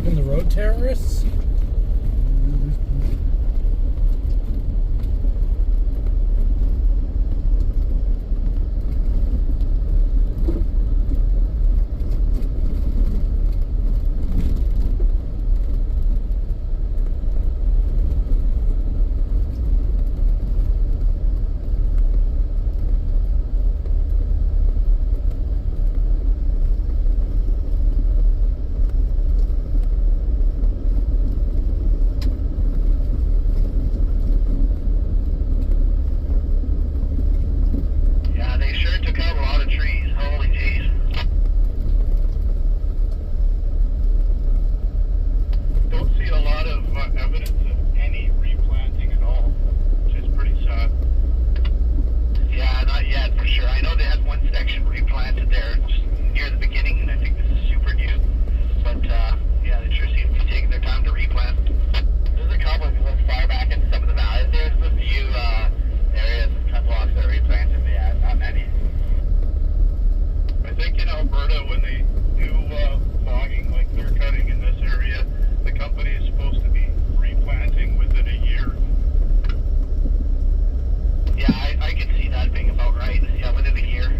blocking the road, terrorists? Yeah, they sure took out a lot of trees. Holy jeez. Don't see a lot of evidence of any replanting at all, which is pretty sad. Yeah, not yet for sure. I know they had one section replanted there just near the beginning, and I think this is super new. But yeah, they sure seem to be taking their time to replant. There's a couple if you look far back into some of the valleys. There's a few areas and cut blocks that are replanted, but yeah, not many. I think in Alberta, when they do logging, like clear cutting in this area, the company is supposed to be replanting within a year. Yeah, I can see that being about right. Yeah, within a year.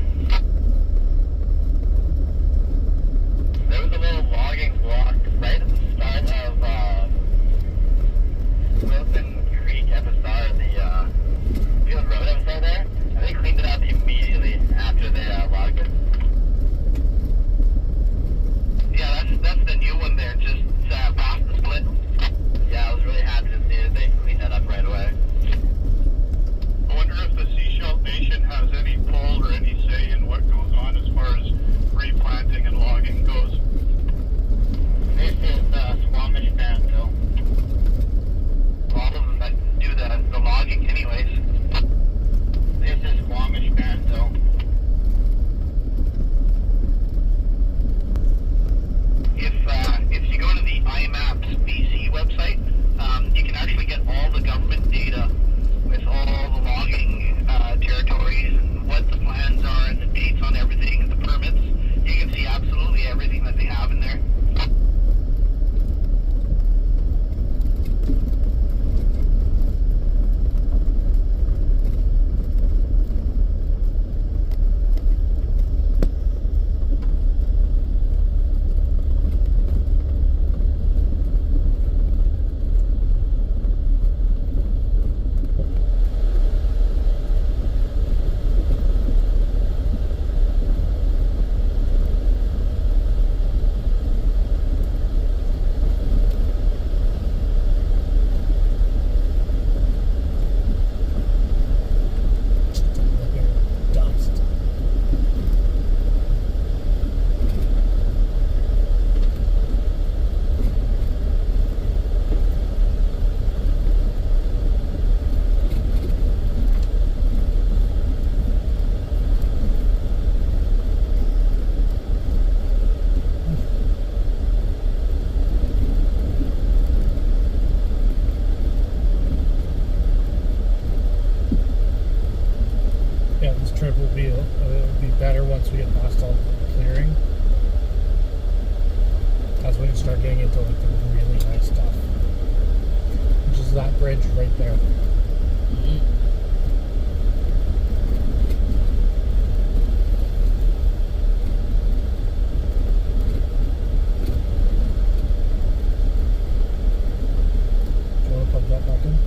There was a little logging block right at the start of Wilson Creek FSR, the field road FSR there. And they cleaned it up immediately after they logged it. Yeah, that's the new one there, just past the split. Yeah, I was really happy to see that they cleaned that up right away. I wonder if the Seashell Nation has any pull or any say in what goes on as far as replanting and logging goes. This is Squamish Banville. A lot of them that do the logging anyways. This is Squamish Banville. If you go to the IMAPS BC website, you can actually get all the government data with all the logging territories and what the plans are and the dates on everything and the permits. You can see absolutely everything that they have in there. Dust. Yeah, this trip will be it'll be better once we get past all the clearing. That's when you start getting into like the really nice stuff, which is that bridge right there. Do you want to plug that back in?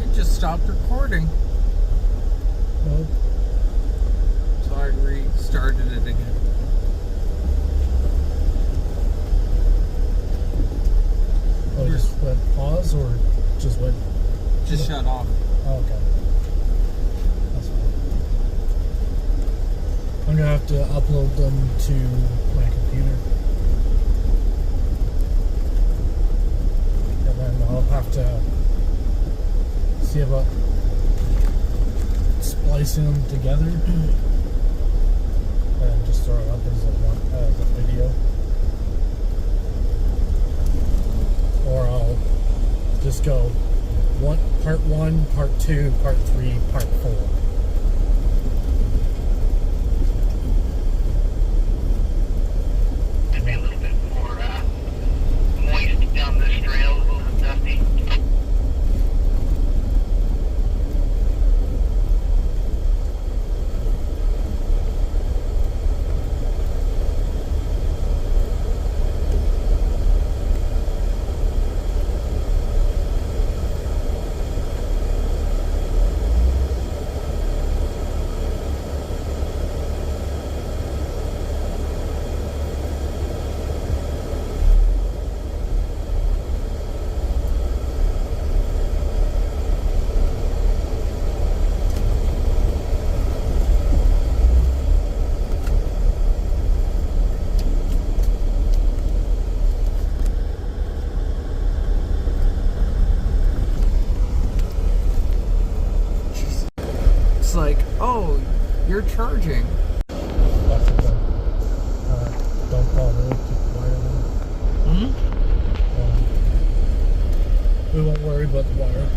It just stopped recording. Well, So I restarted it again. oh, just went pause or just went? Just shut off. Oh, okay. That's fine. I'm gonna have to upload them to my computer. And then I'll have to see about splicing them together. And just throw it up as a video. Or I'll just just go part 1, part 2, part 3, part 4. It'd be a little bit more moist down this trail, a little bit dusty. It's like, oh, you're charging. That's okay. Don't bother. Keep the wire then. We won't worry about the wire.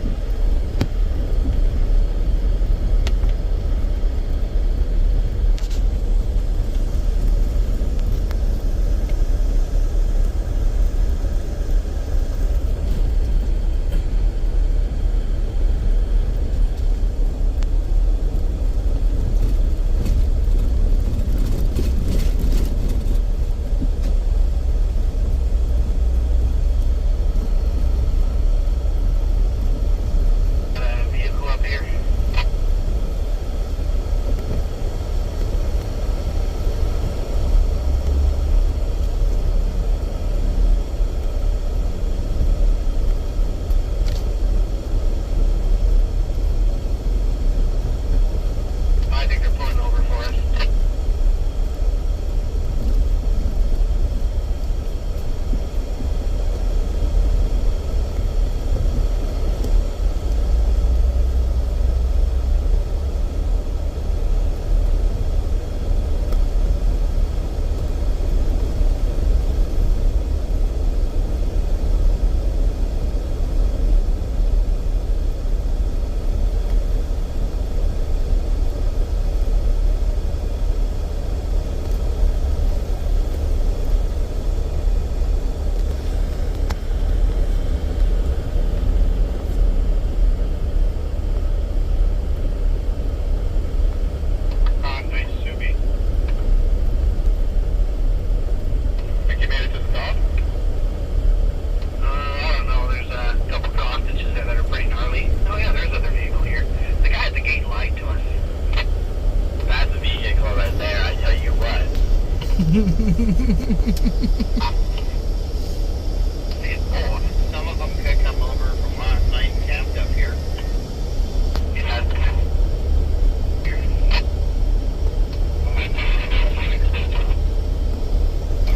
Some of them could come over from last night and camped up here.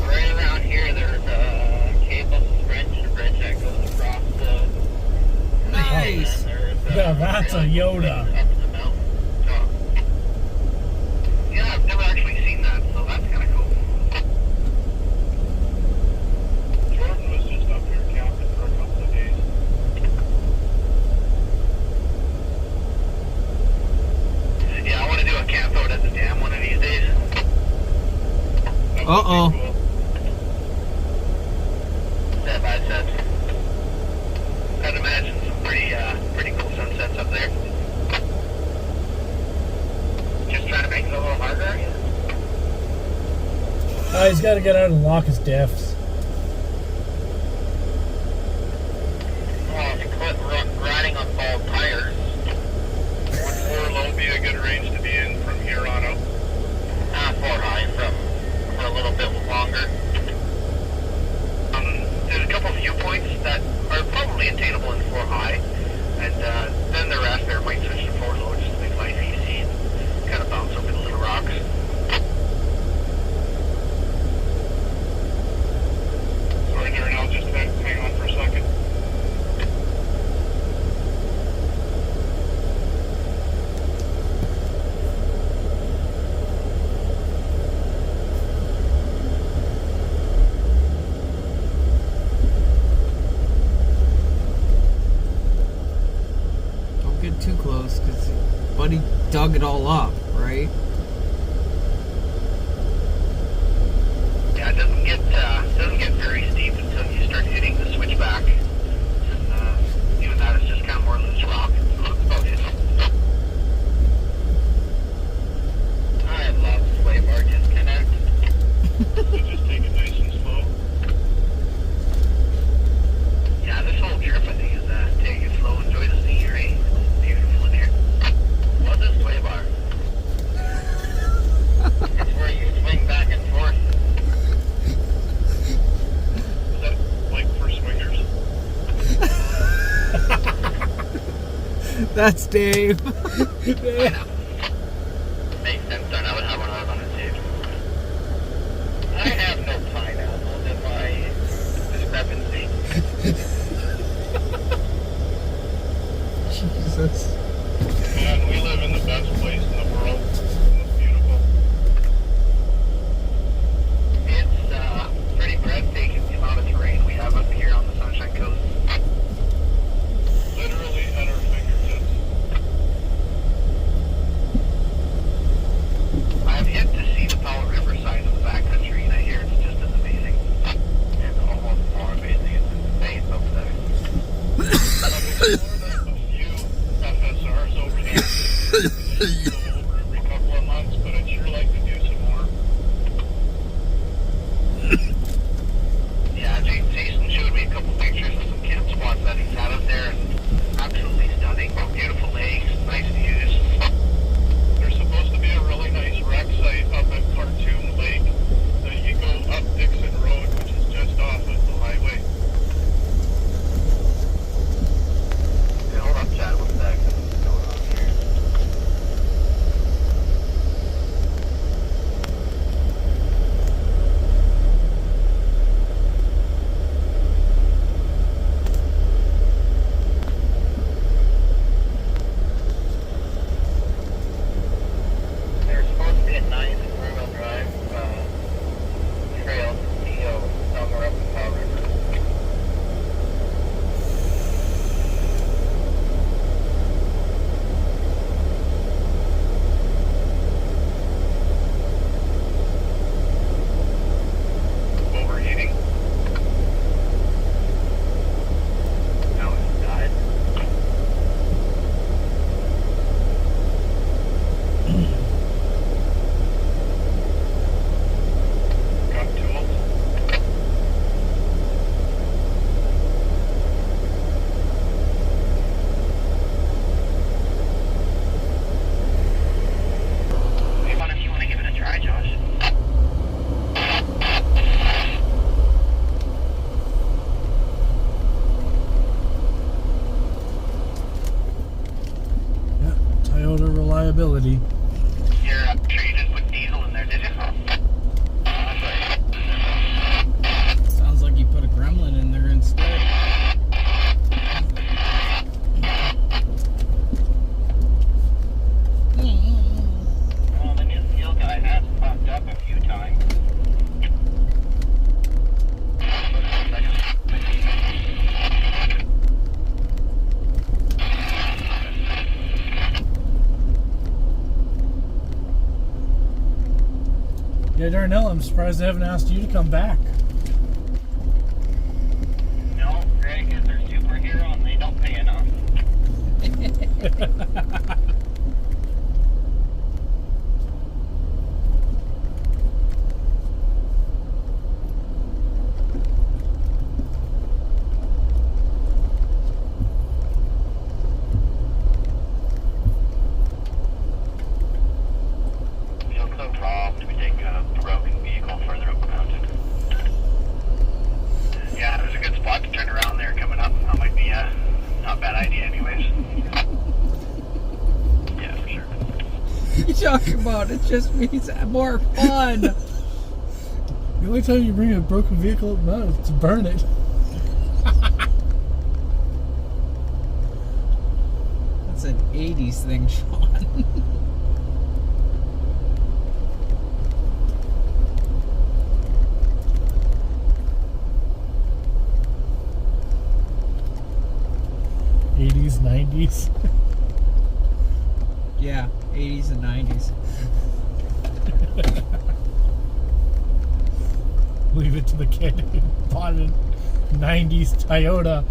Right around here, there's a cable suspension bridge that goes across the. Nice. Yeah, that's a Yoda. Up the mountain. So, yeah, I've never actually seen that, so that's kind of cool. Jordan was just up here camping for a couple of days. Yeah, I want to do a camp out at the dam one of these days. That would be Uh-oh. cool. That bad sense. I'd imagine some pretty cool sunsets up there. Just trying to make it a little harder, are you? He's got to get out and lock his diffs. Well, if you quit riding on bald tires, Would 4 low be a good range to be in from here on out? 4 high for a little bit longer. There's a couple of viewpoints that are probably attainable in 4 high, and then the rest there might switch to 4 low just to make life easy and kind of bounce over the little rocks. Sorry, Darren, I'll just hang on for a second. Buddy dug it all up, right? Yeah, it doesn't get very steep until you start hitting the switchback. And even that is just kind of more loose rock. So that's about it. I love sway bar disconnect. So just take it nice and slow. Yeah, this whole trip I think is take it slow, enjoy the scenery. It's beautiful in here. What's a sway bar? It's where you swing back and forth. Is that like for swingers? That's Dave. Makes sense, then I would have one of those on the table. I have no pineapples in my discrepancy. Jesus. Man, we live in the best place in the world. It's beautiful. It's pretty breathtaking, the amount of terrain we have up here on the Sunshine Coast. Literally at our fingertips. I've yet to see the Powell River side of the backcountry, and I hear it's just as amazing. It's almost more amazing. It's insane over there. I've explored a few FSRs over there. We just go over every couple of months, but I'd sure like to do some more. Yeah, Jason showed me a couple pictures of some camp spots that he's had up there, and absolutely stunning. Beautiful lakes, nice views. There's supposed to be a really nice wreck site up at Khartoum Lake that you go up Dixon Road, which is just off of the highway. Yeah, hold up, Chad. What's that going on here? There's supposed to be a nice four-wheel drive trail to Theo somewhere up the Powell River. Overheating. No, it's died. Got tools. Hey, what if you want to give it a try, Josh? Yeah, Toyota reliability. You're sure you didn't put diesel in there, did you? Sounds like you put a gremlin in there instead. Well, the new fuel guy has popped up a few times. Yeah, Darnell, I'm surprised they haven't asked you to come back. No, Greg is their superhero and they don't pay enough. Feel so wrong to take a broken vehicle further up the mountain. Yeah, there's a good spot to turn around there coming up. That might be a not a bad idea anyways. Yeah, for sure. You talk about it just means more fun. The only time you bring a broken vehicle up now is to burn it. That's an 80s thing, Sean. Yeah, 80s and 90s. Leave it to the kid who bought a 90s Toyota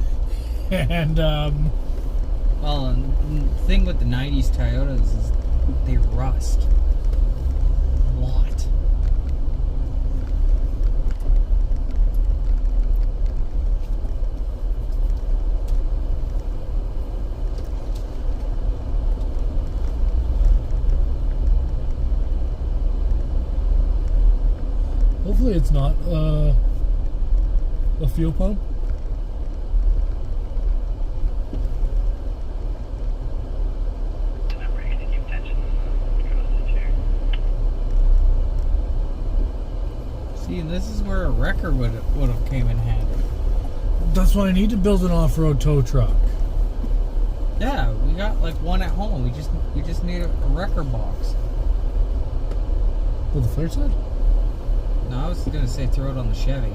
and Well, and the thing with the 90s Toyotas is they rust a lot. hopefully it's not a fuel pump. See, this is where a wrecker would have came in handy. That's why I need to build an off-road tow truck. Yeah, we got like one at home. We just need a wrecker box. With the flare side? No, I was gonna say throw it on the Chevy.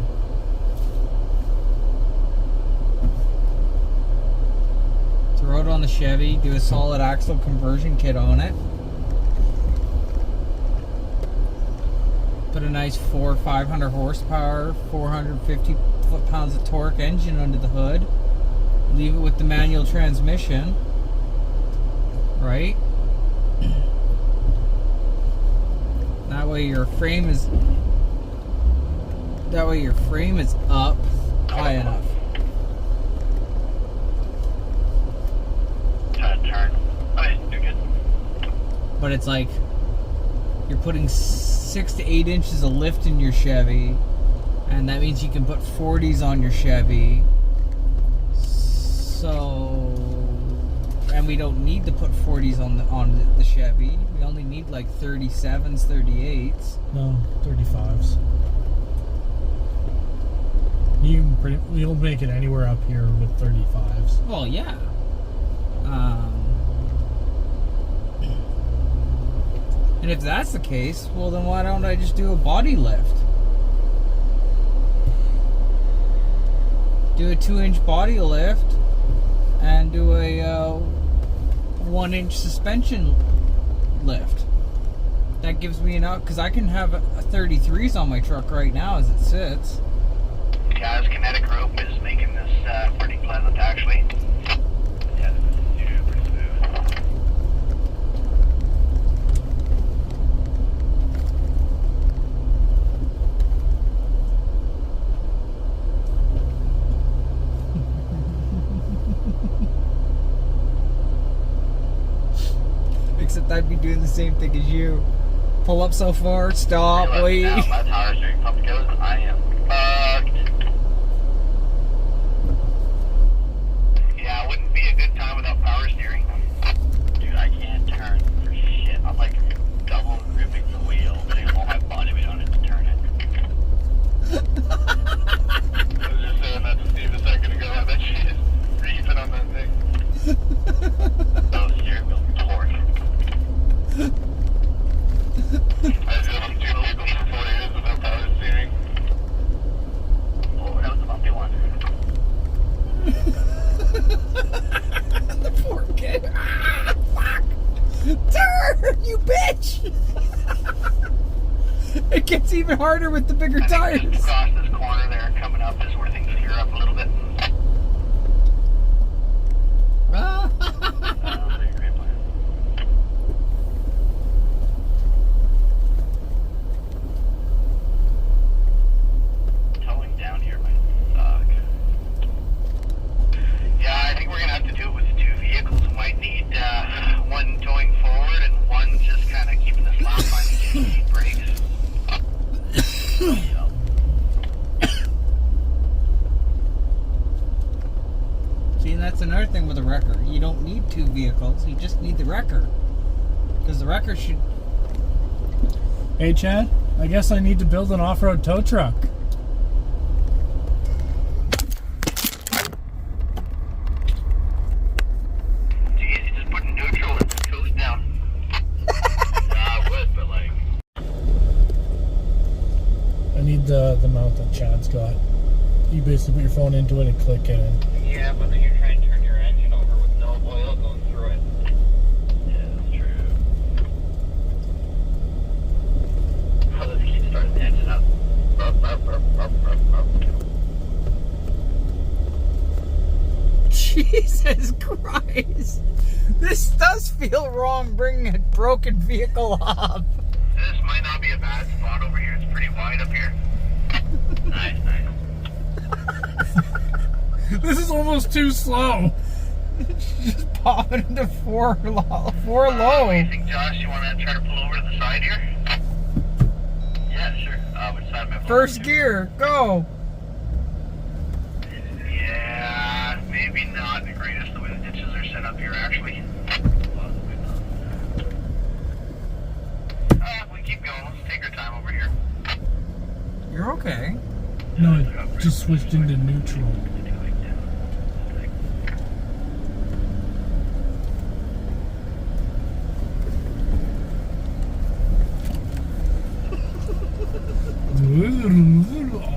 Throw it on the Chevy, do a solid axle conversion kit on it. Put a nice 400 or 500 horsepower, 450 foot-pounds of torque engine under the hood. Leave it with the manual transmission. Right? That way your frame is up high enough. Turn. Okay, you're good. But it's like you're putting 6 to 8 inches of lift in your Chevy, and that means you can put 40s on your Chevy. So, and we don't need to put 40s on the Chevy. We only need like 37s, 38s. No, 35s. You'll make it anywhere up here with 35s. Well, yeah. And if that's the case, well then why don't I just do a body lift? Do a 2-inch body lift and do a 1-inch suspension lift. That gives me enough, because I can have a 33s on my truck right now as it sits. Yeah, this kinetic rope is making this pretty pleasant, actually. Yeah, this is super smooth. Except I'd be doing the same thing as you. Pull up so far, stop, wait. Now my power steering pump goes, I am fucked. Yeah, it wouldn't be a good time without power steering. Dude, I can't turn for shit. I'm like double gripping the wheel, putting all my body weight on it to turn it. I was just saying that to Steve a second ago. I bet she is reefing on that thing. Oh, steering wheel torque. I drove 2 vehicles for 4 years without power steering. Oh, that was a bumpy one. The poor kid. Ah, fuck! Turn, you bitch! It gets even harder with the bigger tires. Just across this corner there, coming up is where things gear up a little bit. Great plan. Towing down here might suck. Yeah, I think we're gonna have to do it with 2 vehicles. We might need one towing forward and one just kind of keeping the slack line and getting heat brakes. Yeah. See, and that's another thing with a wrecker. You don't need 2 vehicles. You just need the wrecker. Because the wrecker should... Hey Chad, I guess I need to build an off-road tow truck. It's easy, just put in neutral and just coast down. I would, but like... I need the mount that Chad's got. You basically put your phone into it and click it in. Yeah, but then you're trying to turn your engine over with no oil going through it. Yeah, that's true. Jesus Christ. This does feel wrong bringing a broken vehicle up. This might not be a bad spot over here. It's pretty wide up here. Nice, nice. This is almost too slow. Just popping into four low. What do you think, Josh? You want to try to pull over to the side here? Yeah, sure. Which side am I pulling First to? gear, go. Yeah, maybe not the greatest the way the ditches are set up here, actually. We keep going. Let's take our time over here. You're okay. No, it just switched into neutral.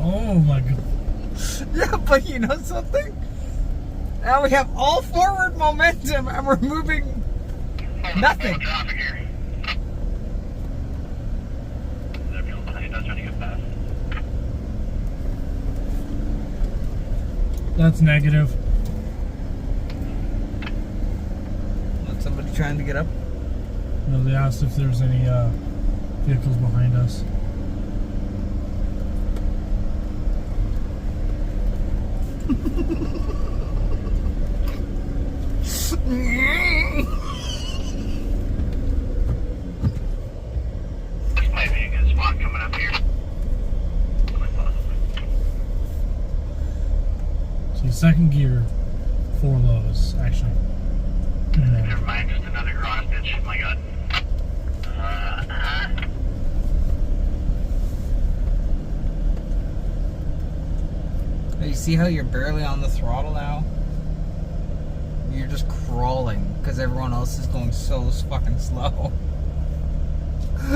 Oh my god. Yeah, but you know something? Now we have all forward momentum and we're moving nothing. Traffic here. There people behind us trying to get past. That's negative. Is somebody trying to get up? No, they asked if there's any vehicles behind us. This might be a good spot coming up here. Quite possibly. See, second gear, 4 lows, actually. Never mind, just another cross ditch. My god. You see how you're barely on the throttle now? You're just crawling because everyone else is going so fucking slow. I'll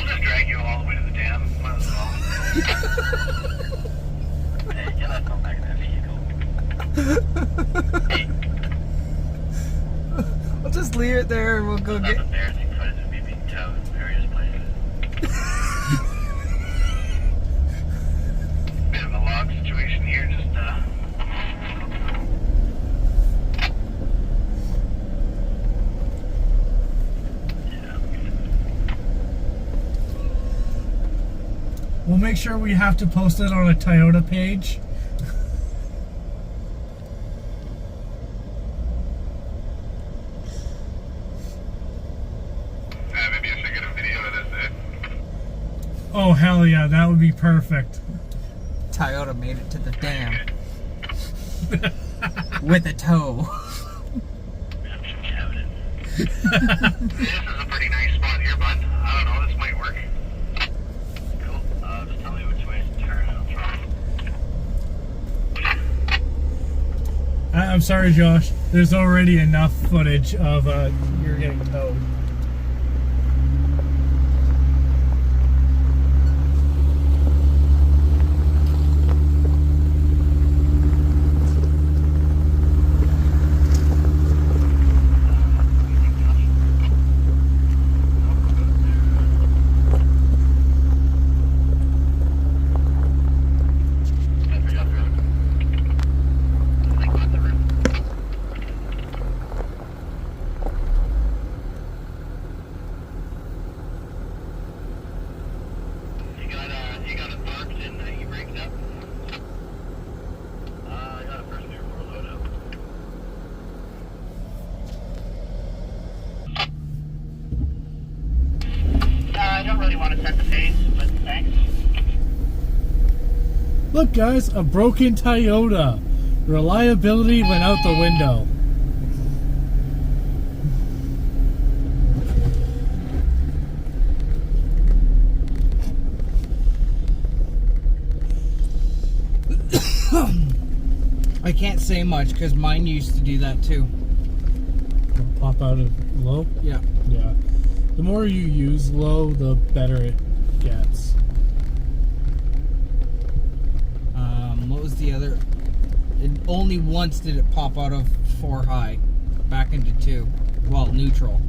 just drag you all the way to the dam. Might as well. Hey, get that phone back in that vehicle. We'll just leave it there and we'll go That's get. embarrassing footage of me being towed in various places. Bit of a log situation here, just We'll make sure we have to post it on a Toyota page. Maybe I should get a video of this, eh? Oh, hell yeah, that would be perfect. Toyota made it to the dam with a tow. I'm just shouting. This is a pretty nice spot here, bud. I don't know, this might work. Cool. Just tell me which way to turn and I'll try. I'm sorry, Josh. There's already enough footage of you're getting towed. I forgot the road. I think we're at the road. You got it parked and you braked up? I got a first gear 4 load up. I don't really want to set the pace, but thanks. Look, guys, a broken Toyota. Reliability went out the window. I can't say much because mine used to do that too. Pop out of low? Yeah. Yeah. The more you use low, the better it gets. What was the other? only once did it pop out of 4 high, back into 2. Well, neutral.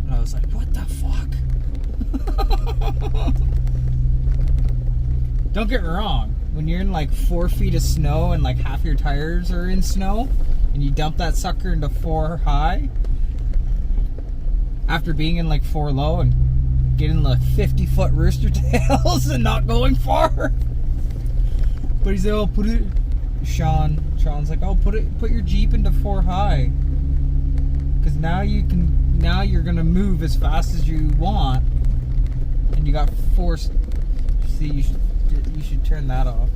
And I was like, what the fuck? Don't get me wrong. When you're in like 4 feet of snow and like half your tires are in snow, and you dump that sucker into 4 high, after being in like 4 low and getting like 50-foot rooster tails and not going far. But he said, "Oh, put it." Sean's like, "Oh, put your Jeep into 4 high, because now you're gonna move as fast as you want, and you got forced." See, you should turn that off.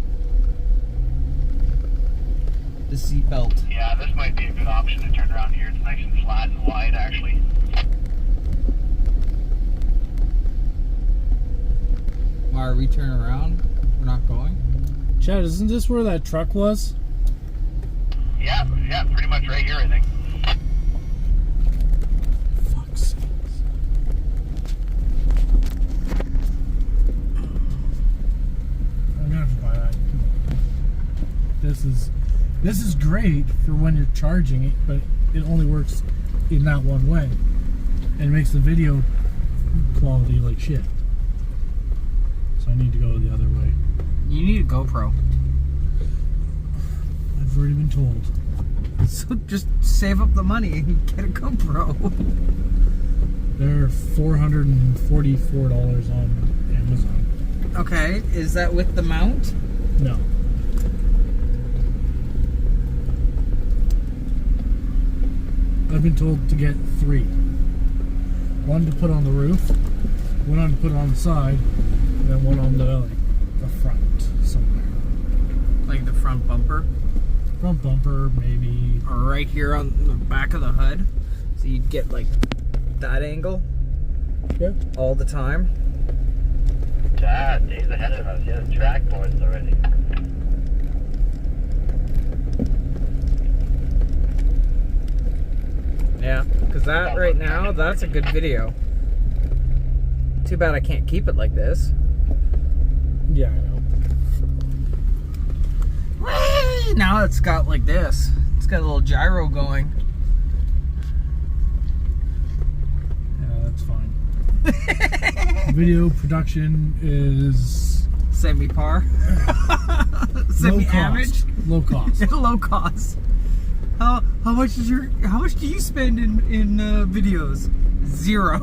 The seat belt. Yeah, this might be a good option to turn around here. It's nice and flat and wide, actually. Why are we turning around? We're not going. Chad, isn't this where that truck was? Yeah, pretty much right here, I think. Fuck's sakes. I'm gonna have to buy that. This is great for when you're charging it, but it only works in that one way. And it makes the video quality like shit. So I need to go the other way. You need a GoPro. I've already been told. So just save up the money and get a GoPro. They're $444 on Amazon. Okay, is that with the mount? No. I've been told to get 3. 1 to put on the roof, 1 to put on the side, and then 1 on the front somewhere. Like the front bumper? Front bumper, maybe. Or right here on the back of the hood. So you'd get like that angle Yep. all the time. Dad, days ahead of us. He has track boards already. Yeah, because that right now, that's a good video. Too bad I can't keep it like this. Yeah, I know. Now it's got like this. It's got a little gyro going. Yeah, that's fine. Video production is Semi-par. low Semi-average. cost. Low cost. Low cost. How much do you spend in videos? 0.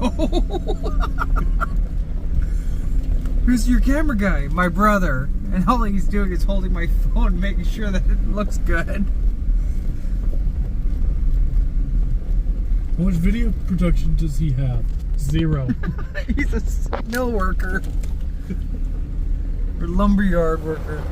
Who's your camera guy? My brother. And all he's doing is holding my phone, making sure that it looks good. How much video production does he have? 0. He's a mill worker. Or lumberyard worker.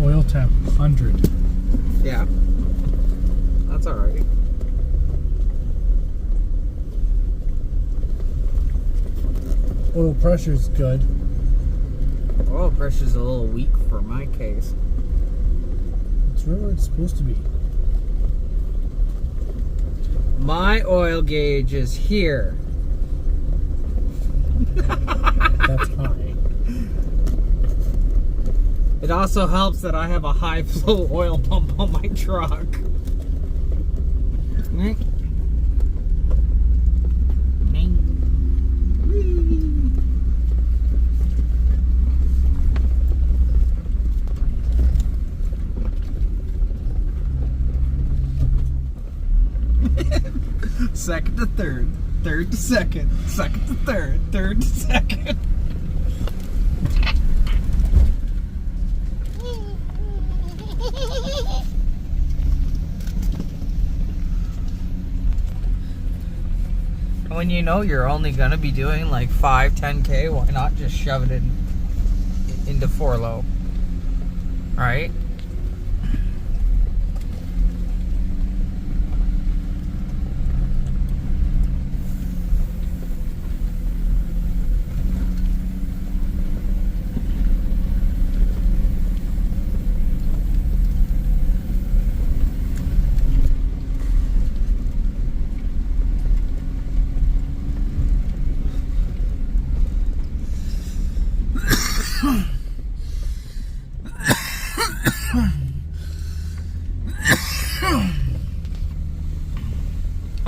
Oil temp 100. Yeah. That's alright. Oil pressure's good. Oil pressure's a little weak for my case. It's right where it's supposed to be. My oil gauge is here. That's high. It also helps that I have a high flow oil pump on my truck. Second to third, third to second, second to third, third to second. When you know you're only gonna be doing like 5-10K, why not just shove it into 4 low? Right?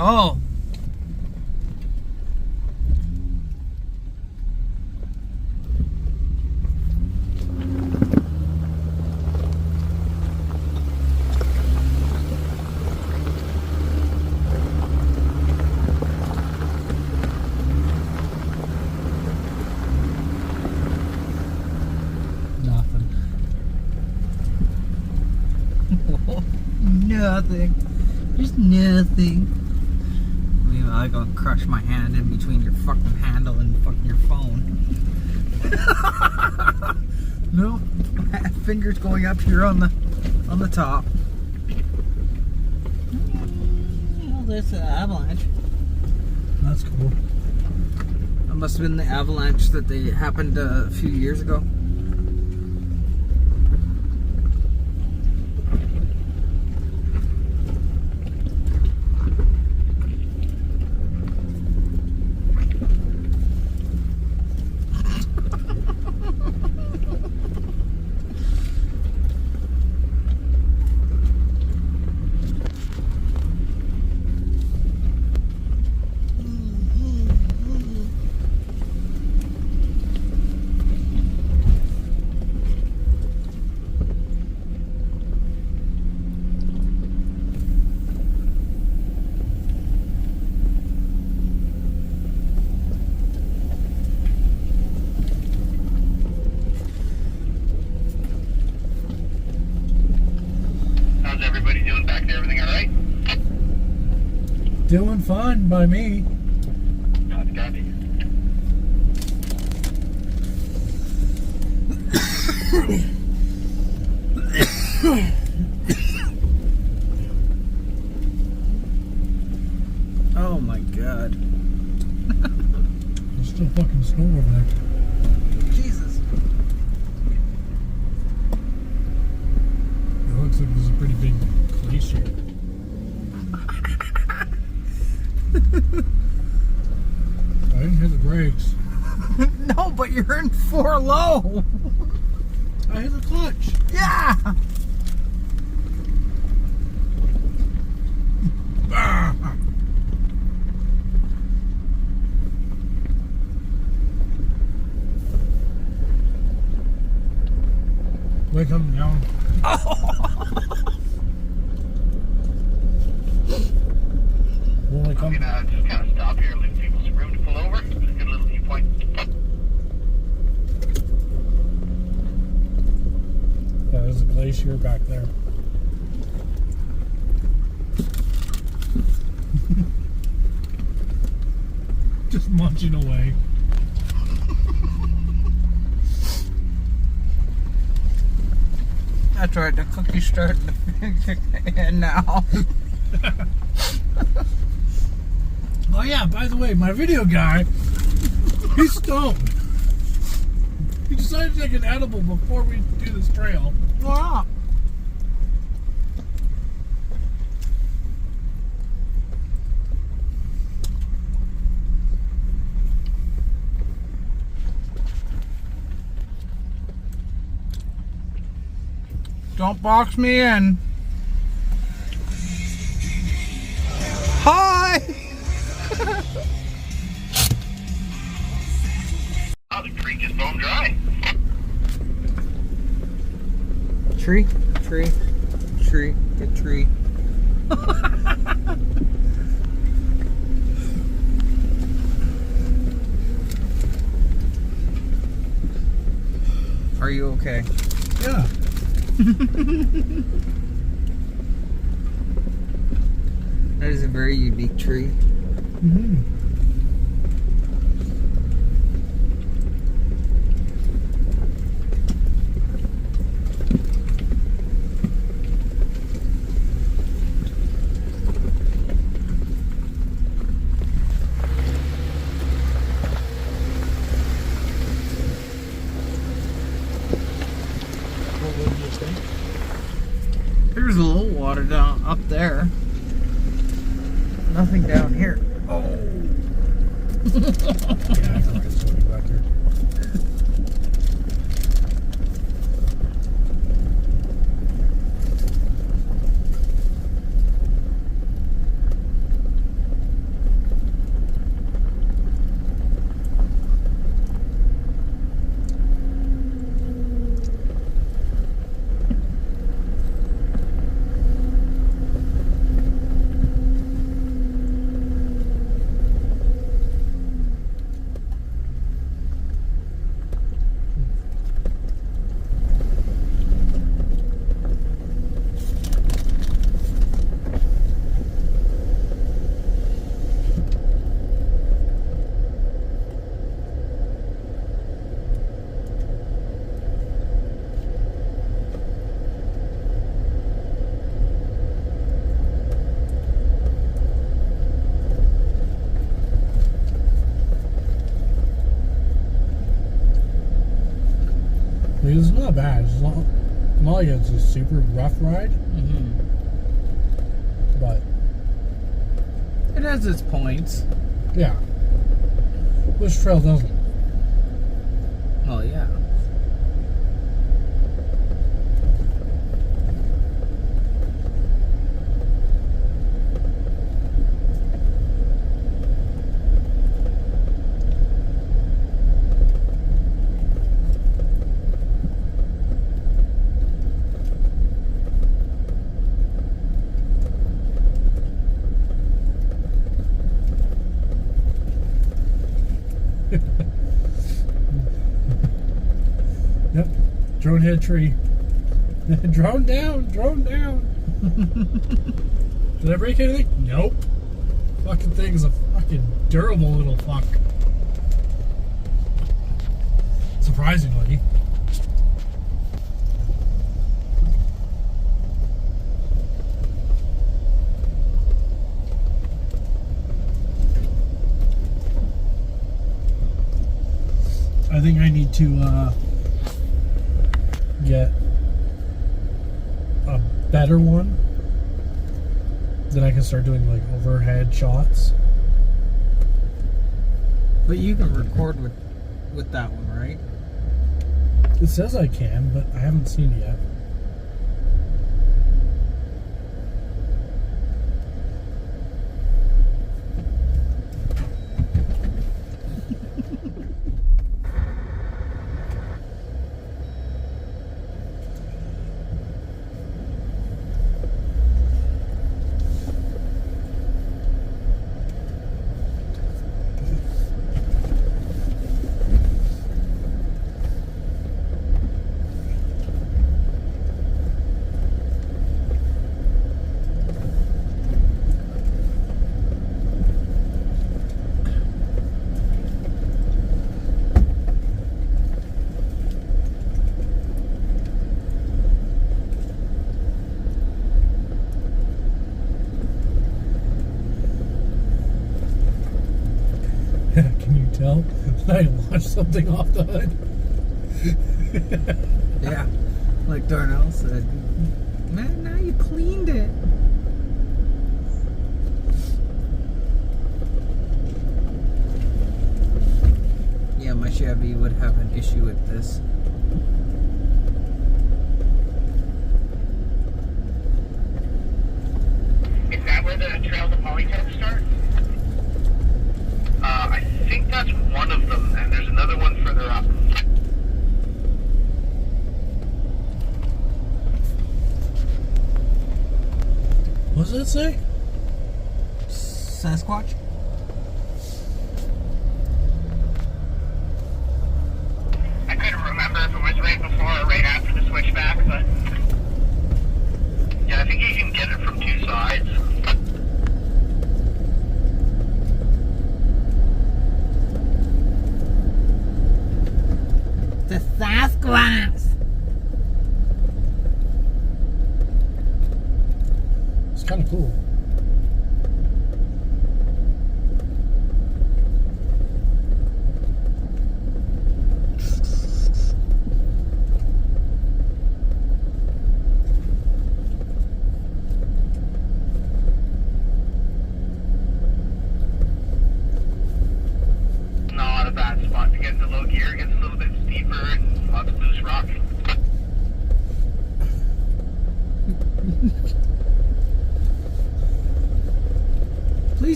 Oh. Nothing. Nothing. Just nothing. Maybe I'm gonna crush my hand in between your fucking handle and fucking your phone. No, fingers going up here on the top. Oh, there's an avalanche. That's cool. That must have been the avalanche that they happened a few years ago. How's everybody doing back there? Everything all right? Doing fine by me. Copy. Oh my god. There's still fucking snow over there. Jesus. It looks like there's a pretty big glacier. I didn't hit the brakes. No, but you're in 4 low. I hit the clutch. Yeah. Way coming down. Only I'm coming. gonna just kind of stop here, leave people some room to pull over. Just get a little viewpoint. Yeah, there's a glacier back there. Just munching away. That's right, the cookie's starting to kick in now. Oh yeah, by the way, my video guy, he's stoned. He decided to take an edible before we do this trail. Wow. Don't box me in. Hi! Oh, the creek is bone dry. Tree, tree, tree, get tree. Are you okay? Yeah. That is a very unique tree. Mm-hmm. what do you think? There's a little water down up there. Nothing down here. Oh. Yeah, I can ride somebody back there. I mean, it's not bad. It's not like it's a super rough ride, but It has its points. yeah. Which trail doesn't? Oh, yeah. Yep. Drone hit a tree. Drone down. Drone down. Did I break anything? Nope. Fucking thing's a fucking durable little fuck. Surprisingly. I think I need to get a better one. Then I can start doing like overhead shots. But you can record with that one, right? It says I can, but I haven't seen it yet. Can you tell? I launched something off the hood. Yeah. Like Darnell said. Man, now you cleaned it. Yeah, my Chevy would have an issue with this. Is that where the trail to Polytech starts? I think that's one of them, and there's another one further up. What does it say? Sasquatch? I couldn't remember if it was right before or right after the switchback, but Yeah, I think you can get it from two sides. The Sasquatch! It's kind of cool.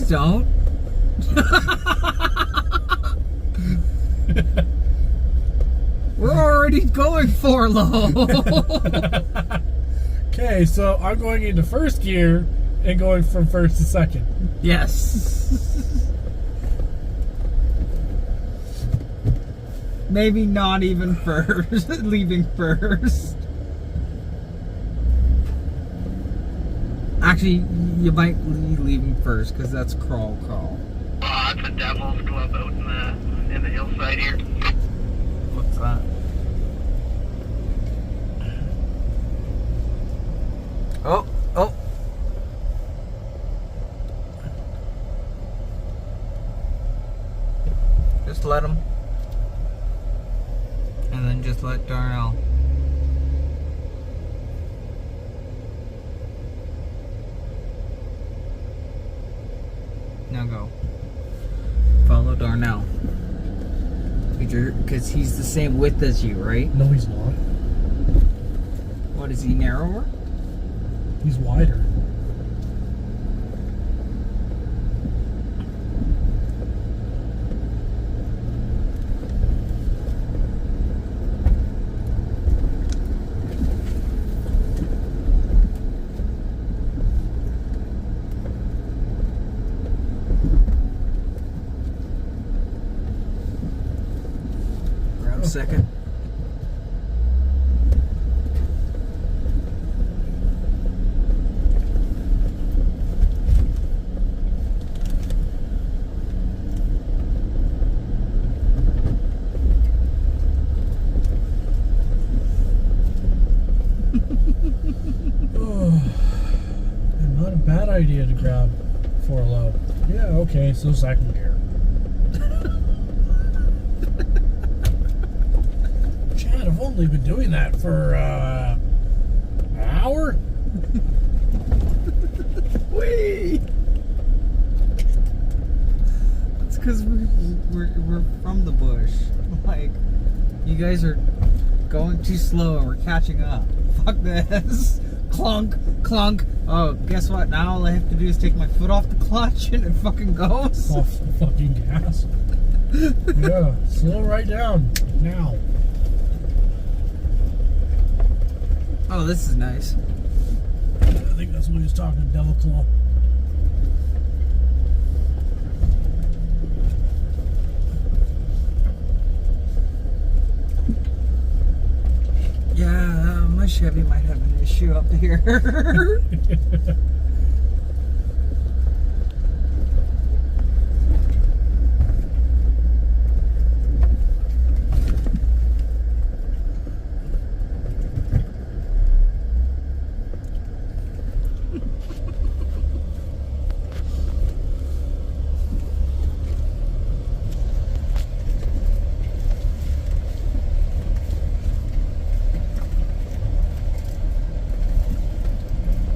don't. We're already going 4 low. Okay, so I'm going into first gear and going from first to second. Yes. Maybe not even first. Leaving first. Actually, you might be leaving first because that's crawl. Oh, that's a Devil's Club out in the hillside here. What's that? Oh. Just let him. And then just let Darnell. Now go. Follow Darnell. Because he's the same width as you, right? No, he's not. What, is he narrower? He's wider. Grab a second. Not a bad idea to grab 4 low. Yeah, okay, so second gear. Chad, I've only been doing that for an hour. Wait. It's because we're from the bush. Like, you guys are going too slow and we're catching up. Fuck this. Clunk, clunk. Oh, guess what? Now all I have to do is take my foot off the clutch and it fucking goes. Off the fucking gas. Yeah, slow right down now. Oh, this is nice. I think that's what he was talking to Devil Claw. Yeah, my Chevy might have an issue up here.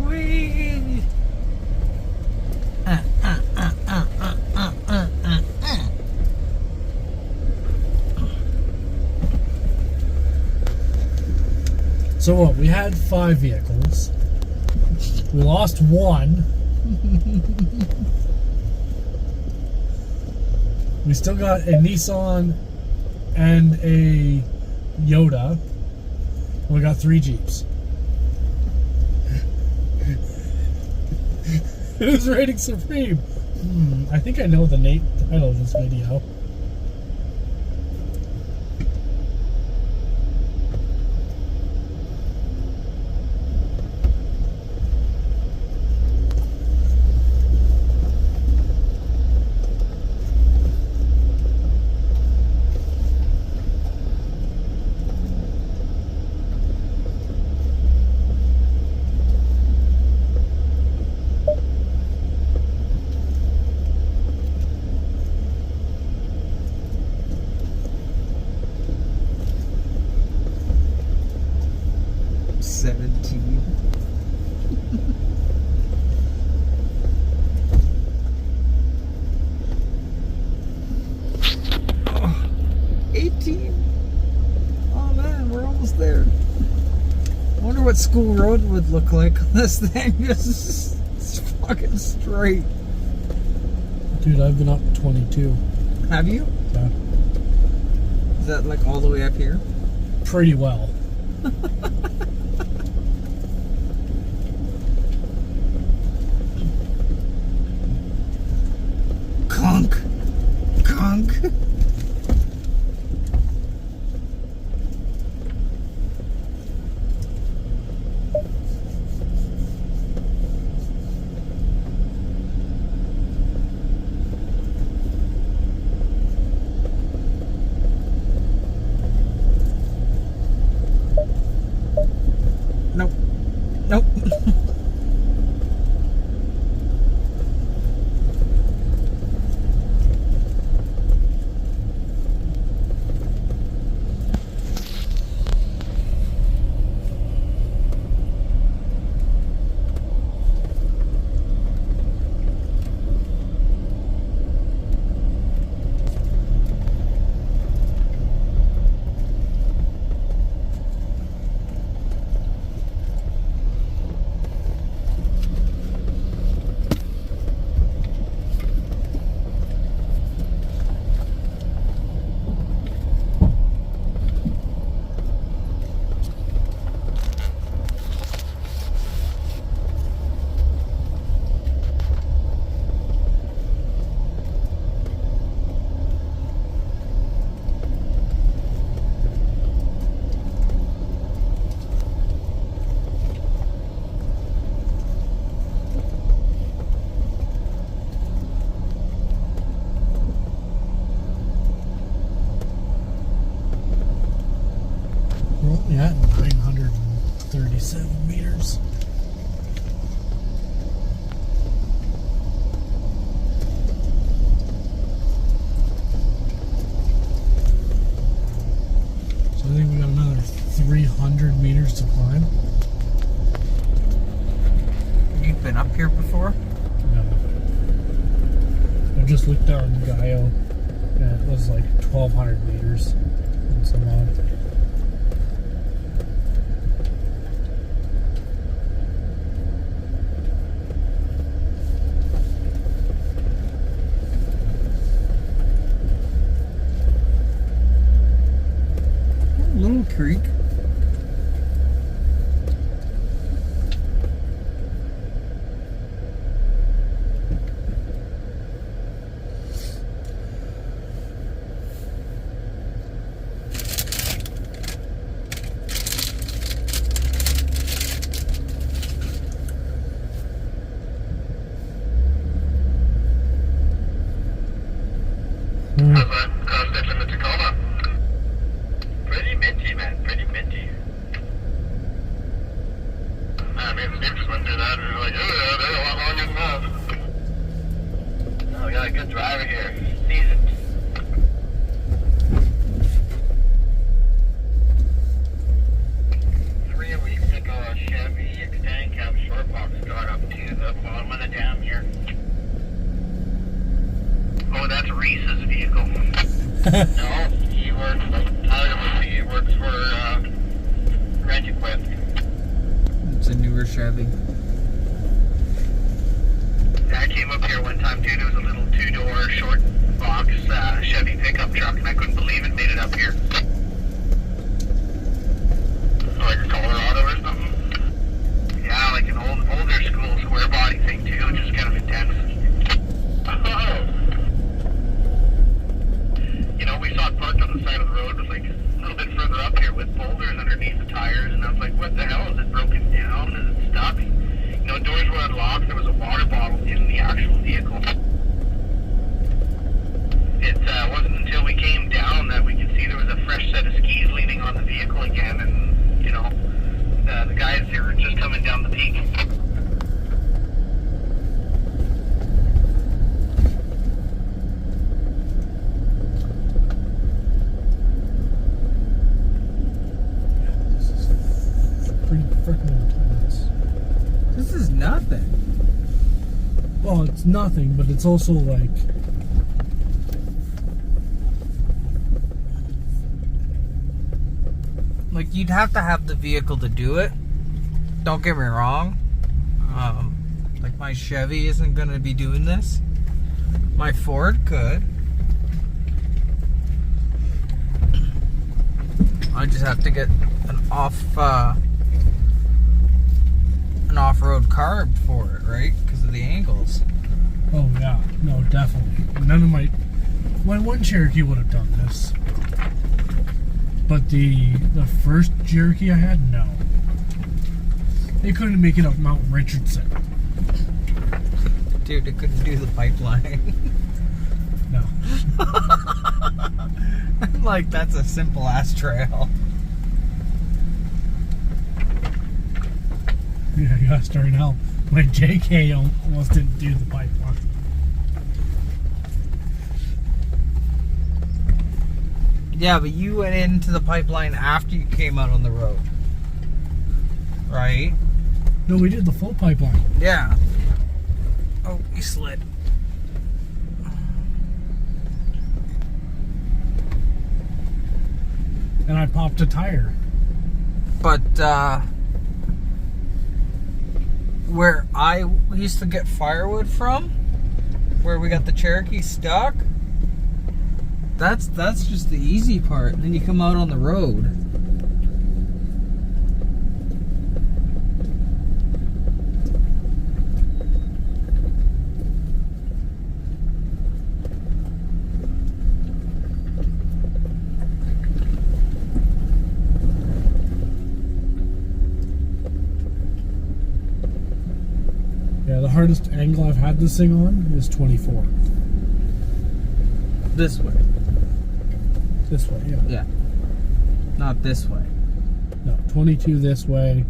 Whee! So what? We had 5 vehicles. We lost 1. We still got a Nissan and a Yoda. We got 3 Jeeps. Who's rating supreme? I think I know the title of this video. What school road would look like on this thing. It's fucking straight. Dude, I've been up 22. Have you? Yeah. Is that like all the way up here? Pretty well. Conk. Conk. Nope. Nope. We're only at 937 meters. So I think we got another 300 meters to climb. You've been up here before? No. I just looked out on Gaio and it was like 1,200 meters and some odd. Little creek. How's that cross-stitch in the Tacoma? Pretty minty, man. Pretty minty. I mean, we just went through that and we were like, oh, they're a lot longer than us. Oh, we got a good driver here. Seasoned. Three weeks ago, a Chevy extended cab short box got up to the bottom of the dam here. Oh, that's Reese's vehicle. No, he works like Tyler. He works for Rent Equip. It's a newer Chevy. I came up here one time, dude. It was a little two-door short box Chevy pickup truck, and I couldn't believe it made it up here. Like a Colorado or something. Yeah, like an older school square body thing too, just kind of intense. Oh. You know, we saw it parked on the side of the road, but like a little bit further up here with boulders underneath the tires, and I was like, what the hell? Is it broken down? Is it stuck? You know, doors were unlocked. There was a water bottle in the actual vehicle. It wasn't until we came down that we could see there was a fresh set of skis leaning on the vehicle again, and, you know, the guys here were just coming down the peak. This is pretty freaking intense. This is nothing. Well, it's nothing, but it's also like you'd have to have the vehicle to do it. Don't get me wrong. Like my Chevy isn't gonna be doing this. My Ford could. I just have to get an off-road carb for it, right? Because of the angles. Oh yeah, no, definitely. None of my one Cherokee would have done this, but the first Cherokee I had, no. They couldn't make it up Mount Richardson. Dude, it couldn't do the pipeline. No. I'm like, that's a simple ass trail. Yeah, you gotta start now. My JK almost didn't do the pipeline. Yeah, but you went into the pipeline after you came out on the road. Right? No, we did the full pipeline. Yeah. Oh, you slid. And I popped a tire. But, where I used to get firewood from, where we got the Cherokee stuck, that's just the easy part. And then you come out on the road. Yeah, the hardest angle I've had this thing on is 24. This way. This way, yeah. Yeah. Not this way. No, 22 this way,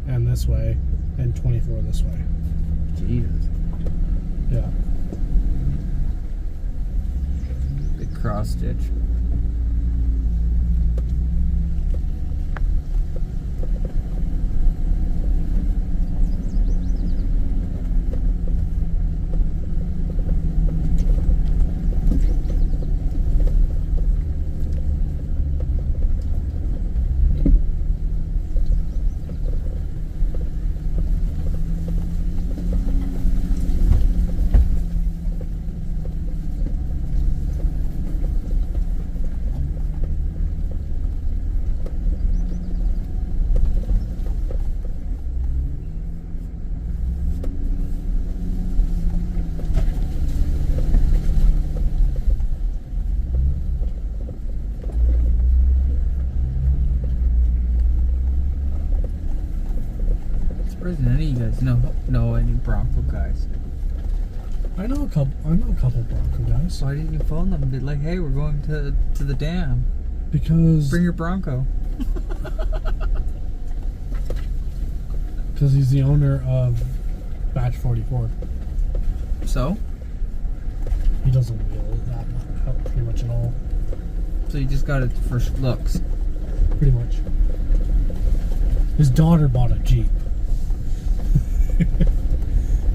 and this way, and 24 this way. Jesus. Yeah. Big cross stitch. Surprised none of you guys know any Bronco guys. I know a couple Bronco guys. Why didn't you phone them and be like, hey, we're going to the dam. Because Bring your Bronco. he's the owner of Batch 44. So? He doesn't wheel that much, pretty much at all. So you just got it for looks. Pretty much. His daughter bought a Jeep.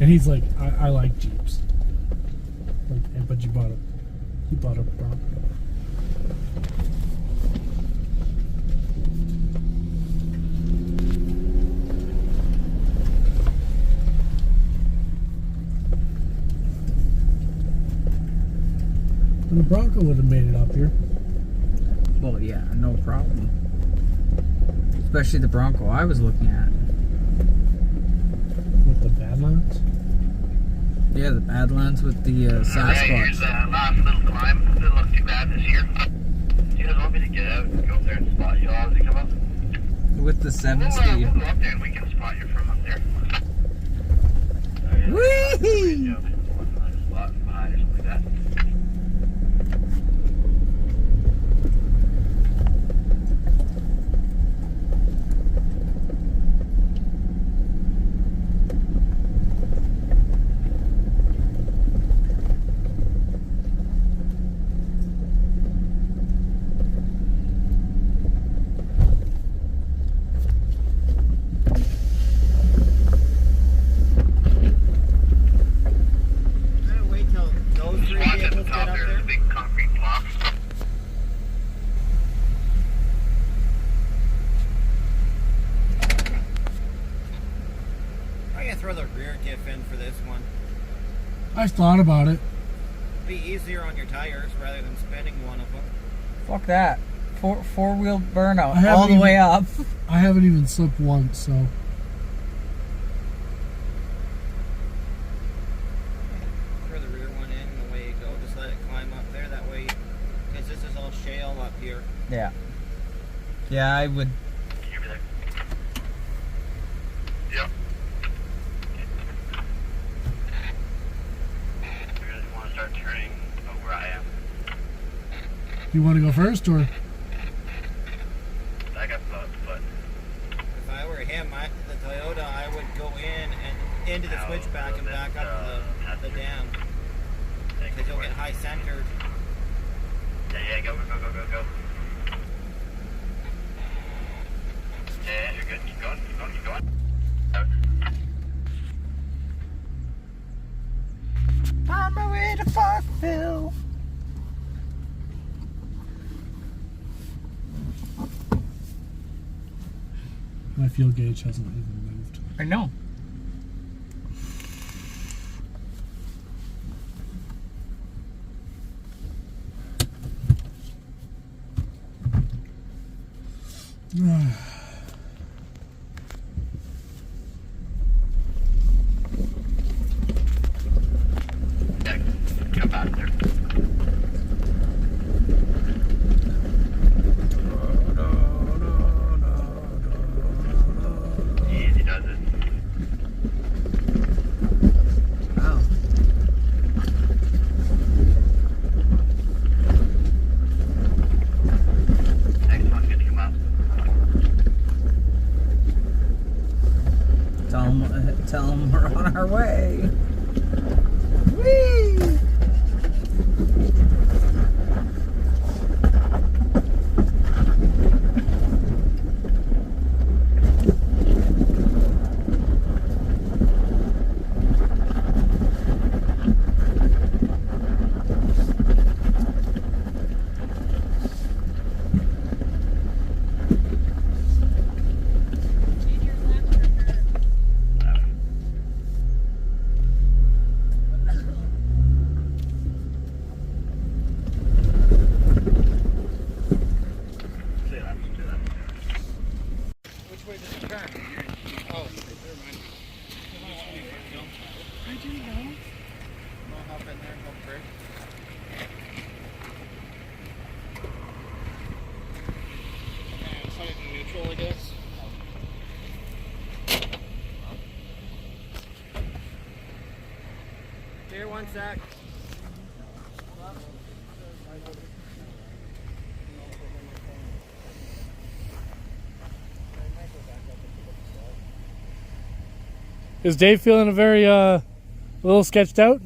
And he's like, I like Jeeps. Like, but you bought a Bronco. And the Bronco would have made it up here. Well, yeah, no problem. Especially the Bronco I was looking at. With the Badlands? Yeah, the Badlands with the Alright, here's Sasquatch. the last little climb. Didn't look too bad this year. Do you guys want me to get out and go up there and spot you all as you come up? With the 7-speed. We'll go up there and we can spot you from up there. Whee! One nice spot behind or something like that. Wait till those Just watch at the top there, there's a big concrete block. I'm gonna throw the rear diff in for this one. I've thought about it. Be easier on your tires rather than spinning one of them. Fuck that. Four-wheel burnout I haven't all the even- way up. I haven't even slipped once, so. Throw the rear one in and away you go. Just let it climb up there. That way, because this is all shale up here. Yeah. Yeah, I would. Can you hear me there? Yep. You're gonna want to start turning about where I am. You want to go first, or? I got but If I were him, the Toyota, I would go in and into the Now, switchback and back up the dam. Because you'll get high centered. Yeah, go. Yeah, you're good. Keep going. On my way to Farmville. My fuel gauge hasn't even moved. I know. Yeah, come back there. Easy does it. Wow. Next one's gonna come up. Tell them we're on our way. Whee! Which way does it turn? Oh, never mind. I didn't know. I'll hop in there and help brake. And set it in neutral, I guess. Here, 1 sec. Is Dave feeling a little sketched out?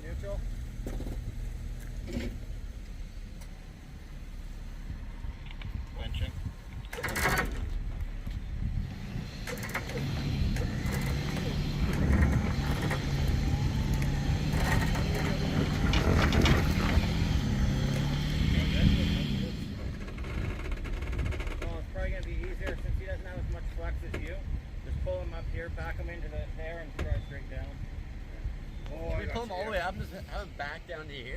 Neutral. Winching. Well, it's probably going to be easier since he doesn't have as much flex as you. Just pull him up here, back him into there, and drive straight down. Can we pull him all the way up and just have him back down to here?